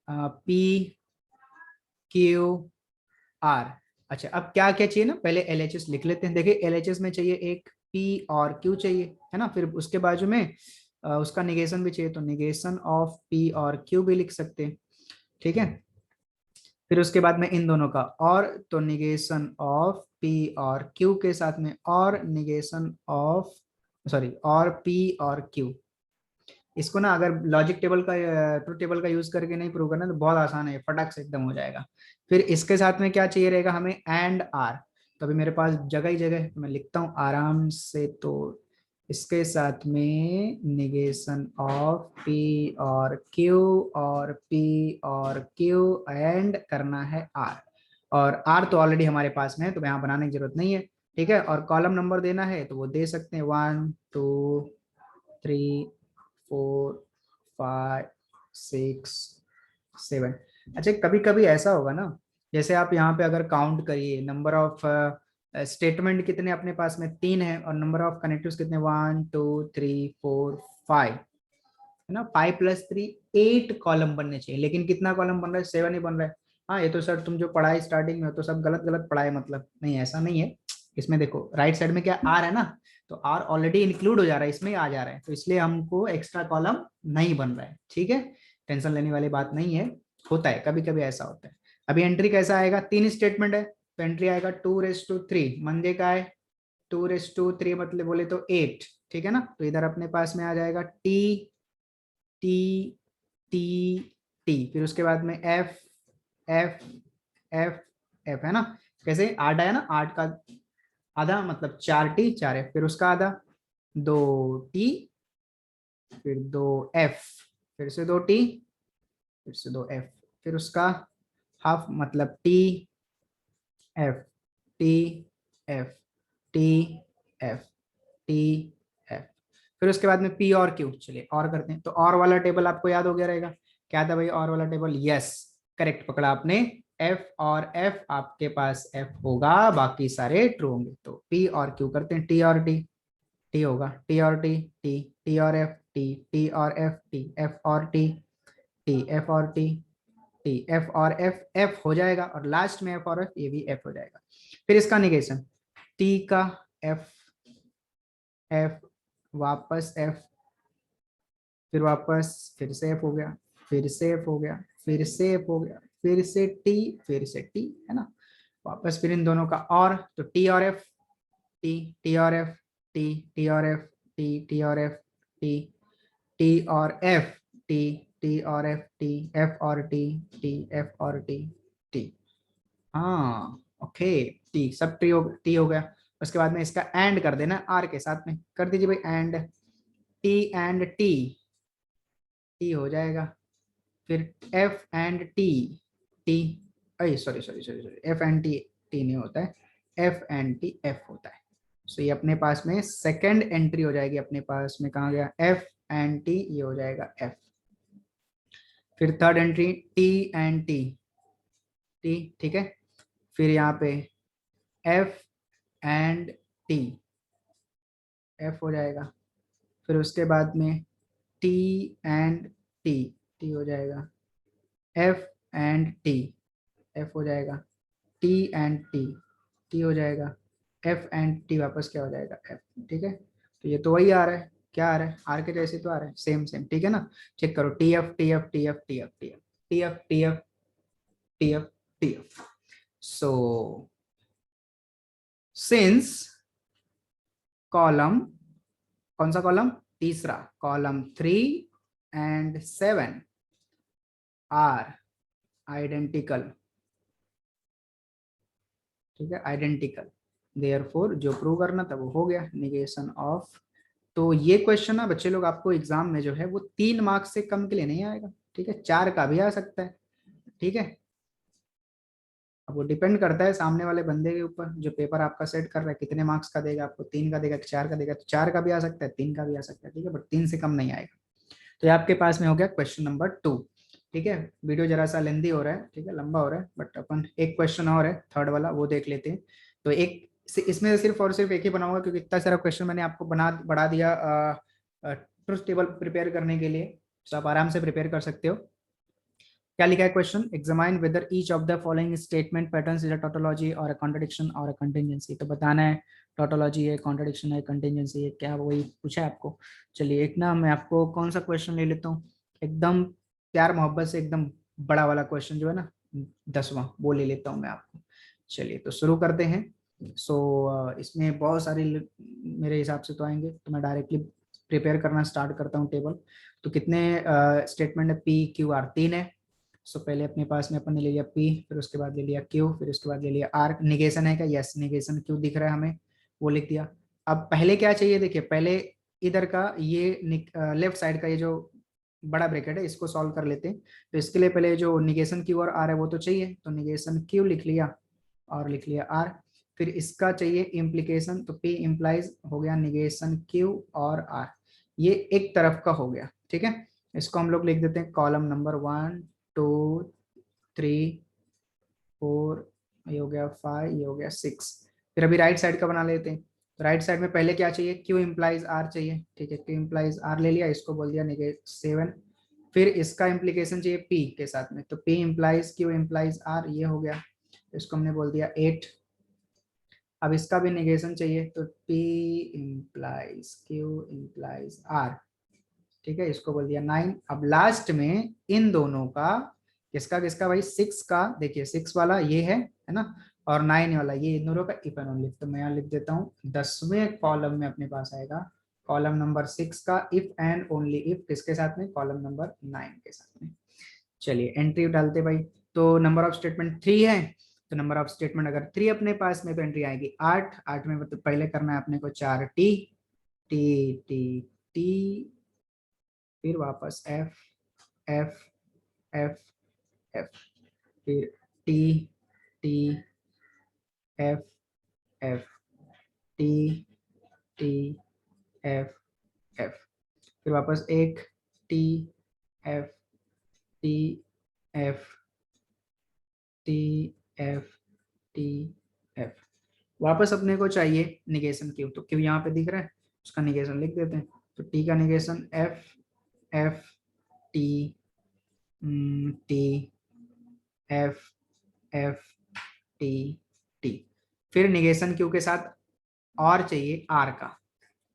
P Q R। अच्छा अब क्या क्या चाहिए ना, पहले LHS लिख लेते हैं, देखिए LHS में चाहिए एक P और Q चाहिए, है ना, फिर उसके बाजू में उसका निगेशन भी चाहिए, तो निगेशन ऑफ P और Q भी लिख सकते हैं, ठीक है। फिर उसके बाद में इन दोनों का और, तो निगेशन ऑफ P और Q के साथ में और निगेशन ऑफ, सॉरी, और P और Q। इसको ना अगर लॉजिक टेबल का, ट्रुथ टेबल का यूज करके नहीं प्रूव करना तो बहुत आसान है, फटाक से एकदम हो जाएगा। फिर इसके साथ में क्या चाहिए रहेगा हमें, एंड आर, तो अभी मेरे पास जगह ही जगह है, तो मैं लिखता हूँ आराम से, तो इसके साथ में निगेशन ऑफ पी और क्यू, और पी और क्यू एंड करना है आर, और आर तो ऑलरेडी हमारे पास में है तो यहाँ बनाने की जरूरत नहीं है, ठीक है। और कॉलम नंबर देना है तो वो दे सकते हैं, 1 2 3 4 5 6 7। अच्छा, कभी कभी ऐसा होगा ना, जैसे आप यहाँ पे अगर काउंट करिए नंबर ऑफ स्टेटमेंट कितने अपने पास में 3 है, और नंबर ऑफ कनेक्टिव्स कितने 1 2 3 4 5 है ना। 5 + 3 8 कॉलम बनने चाहिए, लेकिन कितना कॉलम बन रहा है 7 ही बन रहा है। हाँ, ये तो सर तुम जो पढ़ाई स्टार्टिंग में हो तो सब गलत गलत पढ़ाए, मतलब नहीं, ऐसा नहीं है। इसमें देखो राइट साइड में क्या आर है ना, तो आर ऑलरेडी इंक्लूड हो जा रहा है, इसमें आ जा रहा है, तो इसलिए हमको एक्स्ट्रा कॉलम नहीं बन रहा है। ठीक है, टेंशन लेने वाली बात नहीं है, होता है कभी कभी ऐसा होता है। अभी एंट्री कैसा आएगा, 3 स्टेटमेंट है तो एंट्री आएगा 2⁻3। मंडे का है 2⁻3, मतलब बोले तो 8। ठीक है ना, तो इधर अपने पास में आ जाएगा टी टी टी टी, फिर उसके बाद में एफ एफ एफ एफ है ना। कैसे 8 आया ना, 8 का आधा मतलब 4 टी 4 एफ, फिर उसका आधा 2 टी, फिर 2 एफ, फिर से 2 टी, फिर से 2 एफ, फिर उसका हाफ मतलब T F T F T F T F, फिर उसके बाद में पी और क्यू। चलिए और करते हैं, तो और वाला टेबल आपको याद हो गया रहेगा, क्या था भाई और वाला टेबल, यस करेक्ट पकड़ा आपने, एफ और एफ आपके पास एफ होगा, बाकी सारे ट्रू होंगे। तो पी और क्यू करते हैं, टी और टी, टी होगा टी और टी, टी टी और एफ, टी टी और एफ, टी एफ और टी एफ और टी एफ और एफ हो जाएगा, और लास्ट में एफ और एफ, ये भी एफ हो जाएगा। फिर इसका निगेशन, टी का एफ एफ वापस एफ, फिर वापस फिर से एफ हो गया, फिर से एफ हो गया, फिर से एफ हो गया, फिर से टी, फिर से टी है ना, वापस फिर इन दोनों का और, तो टी और एफ, टी टी और एफ, टी टी और एफ, टी टी और एफ, टी टी और एफ, टी टी और एफ, टी एफ और टी एफ और टी। हाँ ओके, टी सब टी हो गया। उसके बाद में इसका एंड कर देना आर के साथ में, कर दीजिए भाई एंड, टी एंड टी हो जाएगा, फिर एफ एंड टी अरे sorry sorry sorry sorry, F and T नहीं होता है, एफ एंड टी एफ होता है। सो ये अपने पास में सेकंड एंट्री हो जाएगी, अपने पास में कहाँ गया एफ एंड टी, ये हो जाएगा एफ। फिर third entry T and T, ठीक है, फिर यहाँ पे एफ एंड टी, एफ हो जाएगा, फिर उसके बाद में टी एंड टी हो जाएगा, एफ एंड टी, एफ हो जाएगा, टी एंड टी हो जाएगा, एफ एंड टी वापस क्या हो जाएगा एफ। ठीक है, तो ये तो वही आ रहा है, क्या आ रहा है आर के जैसे तो आ रहा है, सेम सेम। ठीक है ना, चेक करो, T F T F T F T F T F T F T F T F T F. So since column, कौन सा कॉलम, तीसरा कॉलम 3 and 7 आर आइडेंटिकल, ठीक है आइडेंटिकल, देयरफॉर जो प्रूव करना था वो हो गया, निगेशन ऑफ। तो ये क्वेश्चन ना बच्चे लोग आपको एग्जाम में जो है वो 3 मार्क्स से कम के लिए नहीं आएगा, ठीक है 4 का भी आ सकता है। ठीक है, अब वो डिपेंड करता है सामने वाले बंदे के ऊपर, जो पेपर आपका सेट कर रहा है कितने मार्क्स का देगा आपको, 3 का देगा 4 का देगा, तो 4 का भी आ सकता है 3 का भी आ सकता है, ठीक है, बट 3 से कम नहीं आएगा। तो ये आपके पास में हो गया क्वेश्चन नंबर 2। ठीक है, वीडियो जरा सा लेंदी हो रहा है, ठीक है लंबा हो रहा है, बट अपन एक क्वेश्चन और है थर्ड वाला वो देख लेते हैं। तो एक इसमें सिर्फ और सिर्फ एक ही बनाऊंगा, क्योंकि इतना सारा क्वेश्चन मैंने आपको बढ़ा दिया ट्रुथ टेबल प्रिपेयर करने के लिए, तो आप आराम से प्रिपेयर कर सकते हो। क्या लिखा है question, examine whether each of the following statement patterns is a tautology और अ कॉन्ट्रडिक्शन और अ कंटिजेंसी। तो बताना है टोटोलॉजी है, कॉन्ट्रडिक्शन है, कंटिजेंसी है, क्या वही पूछा है आपको। चलिए एक ना मैं आपको कौन सा क्वेश्चन ले लेता हूँ, एकदम प्यार मोहब्बत से एकदम बड़ा वाला क्वेश्चन जो है ना 10वां, वो ले लेता हूँ मैं आपको। चलिए तो शुरू करते हैं। इसमें बहुत सारे मेरे हिसाब से तो आएंगे, तो मैं डायरेक्टली प्रिपेयर करना स्टार्ट करता हूँ टेबल। तो कितने स्टेटमेंट है, पी क्यू आर 3 है। सो पहले अपने पास में अपन ने ले लिया P, फिर उसके बाद ले लिया Q, फिर उसके बाद ले लिया R। निगेशन है क्या, यस निगेशन Q दिख रहा है हमें, वो लिख दिया। अब पहले क्या चाहिए, देखिए पहले इधर का ये लेफ्ट साइड का ये जो बड़ा ब्रैकेट है इसको सॉल्व कर लेते हैं। तो इसके लिए पहले जो निगेशन Q और R है वो तो चाहिए, तो निगेशन Q लिख लिया और लिख लिया R। फिर इसका चाहिए इम्प्लीकेशन, तो P इम्प्लाइज हो गया निगेशन Q और R। ये एक तरफ का हो गया, ठीक है। इसको हम लोग लिख देते हैं कॉलम नंबर 1 2 3 4, ये हो गया 5, ये हो गया 6। फिर अभी राइट साइड का बना लेते हैं। तो राइट साइड में पहले क्या चाहिए, क्यू इम्प्लाइज आर चाहिए, ठीक है। क्यू इम्प्लाइज आर ले लिया, इसको बोल दिया -7। फिर इसका इम्प्लीकेशन चाहिए पी के साथ में, तो P implies Q implies R, ये हो गया। इसको हमने बोल दिया 8। अब इसका भी निगेशन चाहिए, तो P implies Q implies R, ठीक है, इसको बोल दिया 9। अब लास्ट में इन दोनों का किसका किसका भाई, 6 का, देखिए 6 वाला ये है ना, और 9 वाला ये, इन दोनों का इफ एंड ओनली। तो मैं यहाँ लिख देता हूँ 10वें कॉलम में अपने पास आएगा कॉलम नंबर 6 का इफ एंड ओनली इफ, किसके साथ में, कॉलम नंबर 9 के साथ में। चलिए एंट्री डालते भाई। तो नंबर ऑफ स्टेटमेंट 3 है, तो नंबर ऑफ स्टेटमेंट अगर 3 अपने पास में, तो एंट्री आएगी 8। 8 में मतलब पहले करना है अपने को 4 टी टी टी टी, फिर वापस एफ एफ एफ एफ, फिर T T F F T T F F, फिर वापस एक T F T F T F T F. वापस अपने को चाहिए निगेशन क्यू, तो क्यू यहाँ पे दिख रहा है, उसका निगेशन लिख देते हैं। तो टी का negation F F T T F F T T. फिर निगेशन क्यू के साथ और चाहिए आर का,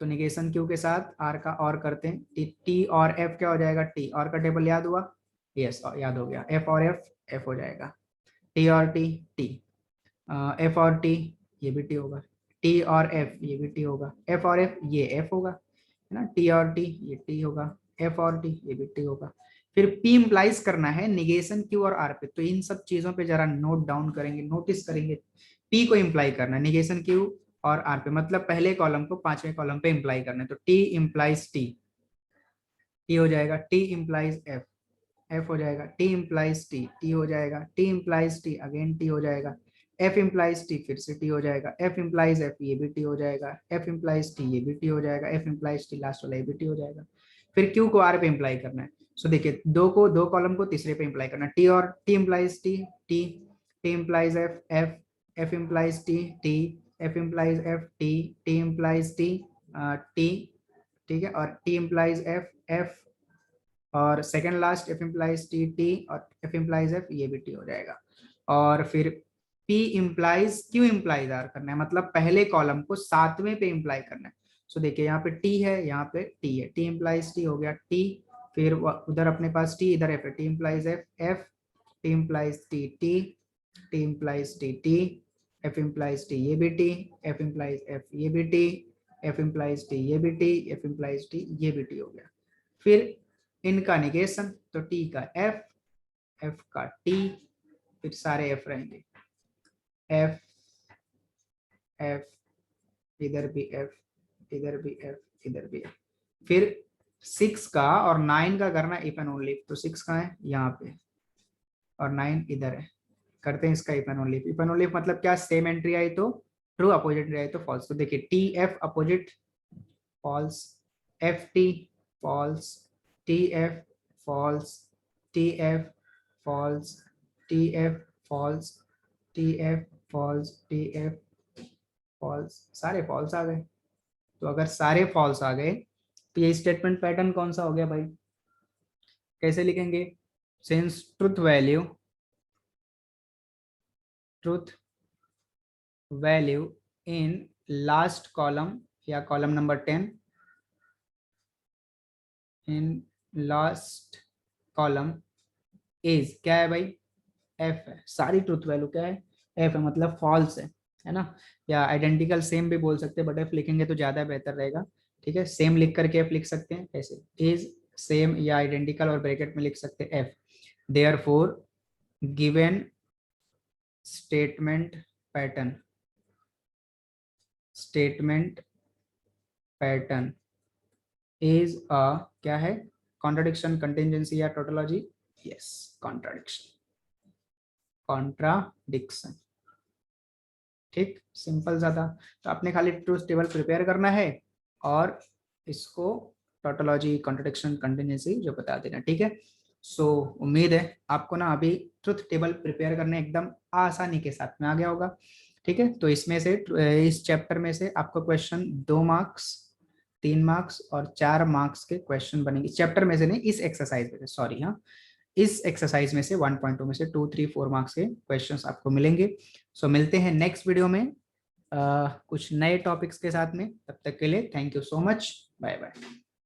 तो निगेशन क्यू के साथ आर का और करते हैं। टी और एफ क्या हो जाएगा, टी और का टेबल याद हुआ, यस याद हो गया। एफ और एफ एफ हो जाएगा, टी और टी टी, एफ और टी ये भी टी होगा, टी और एफ ये भी टी होगा, एफ और एफ ये एफ होगा, है ना, टी और टी ये टी होगा, एफ और टी ये भी टी होगा। फिर पी इम्प्लाइज करना है निगेशन क्यू और आर पे, तो इन सब चीजों पे जरा नोट डाउन करेंगे, नोटिस करेंगे। पी को इम्प्लाई करना है निगेशन क्यू और आर पे, मतलब पहले कॉलम को 5वें कॉलम पे इम्प्लाई करना है। तो टी इम्प्लाइज टी, टी हो जाएगा, टी इम्प्लाइज एफ, एफ हो जाएगा, टी इम्प्लाइज टी, टी हो जाएगा, T implies T again T हो जाएगा, एफ इम्प्लाइज टी फिर से टी हो जाएगा, एफ इम्प्लाइज एफ ये भी टी हो जाएगा, एफ इम्प्लाइज टी ये भी टी हो जाएगा, एफ इम्प्लाइज टी लास्ट वाला ये भी टी हो जाएगा। फिर क्यू को आर पे इम्प्लाई करना है। सो देखिए दो कॉलम को तीसरे पे इम्प्लाई करना है, टी और T implies T T, T implies F F, F implies T T, F implies F T, T implies T T, ठीक है, और टी इम्प्लाइज एफ एफ, और second last F implies T T, और F implies F ये भी T हो जाएगा। और फिर P implies Q implies R करना है, मतलब पहले कॉलम को 7वें पे इम्प्लाई करना है। सो देखिए यहाँ पे टी है, यहाँ पे टी है, टी इम्प्लाइज टी हो गया टी, फिर उधर अपने पास टी, इधर एफ है, T implies F F, T implies T T, T implies T T, F implies T ये भी टी, एफ इम्प्लाइज एफ ये भी टी, एफ इम्प्लाइज टी ये भी टी, एफ इम्प्लाइज टी ये भी टी हो गया। फिर इनका निगेशन, तो टी का एफ, एफ का टी, फिर सारे एफ रहेंगे, एफ एफ, इधर भी एफ, इधर भी एफ, इधर भी एफ। फिर 6 का और 9 का करना इफ एंड ओनली, तो 6 का है यहाँ पे और 9 इधर है, करते हैं इसका if and only. If and only मतलब क्या, सेम एंट्री आई तो ट्रू, अपोजिट एंट्री आई तो फॉल्स। तो देखिए T F opposite false, F T false, T F false, T F false, T F false, T F false, T F false, सारे false आ गए। तो अगर सारे फॉल्स आ गए तो ये स्टेटमेंट पैटर्न कौन सा हो गया भाई, कैसे लिखेंगे, since truth value in last column या column number 10 in last column is क्या है भाई, एफ है, सारी ट्रूथ वैल्यू क्या है, एफ है, मतलब फॉल्स है ना। या आइडेंटिकल सेम भी बोल सकते हैं, बट एफ लिखेंगे तो ज्यादा बेहतर रहेगा, ठीक है। सेम लिख करके एफ लिख सकते हैं, ऐसे इज सेम या आइडेंटिकल और ब्रैकेट में लिख सकते हैं F. Therefore given statement pattern, statement pattern is a क्या है, कॉन्ट्राडिक्शन, कंटिंजेंसी या टोटोलॉजी, यस कॉन्ट्राडिक्शन, कॉन्ट्राडिक्शन, ठीक, सिंपल सा था। तो आपने खाली ट्रूथ टेबल प्रिपेयर करना है और इसको टोटोलॉजी, कॉन्ट्रडिक्शन, कंटिन्यूसी जो बता देना, ठीक है। सो उम्मीद है आपको ना अभी ट्रुथ टेबल प्रिपेयर करने एकदम आसानी के साथ में आ गया होगा, ठीक है। तो इसमें से इस चैप्टर में से आपको क्वेश्चन 2 मार्क्स, 3 मार्क्स और 4 मार्क्स के क्वेश्चन बनेंगे चैप्टर में से, नहीं इस एक्सरसाइज में से, सॉरी, हाँ इस एक्सरसाइज में से 1.2 में से 2, 3, 4 मार्क्स के क्वेश्चंस आपको मिलेंगे। सो मिलते हैं नेक्स्ट वीडियो में कुछ नए टॉपिक्स के साथ में। तब तक के लिए thank you so much, bye bye.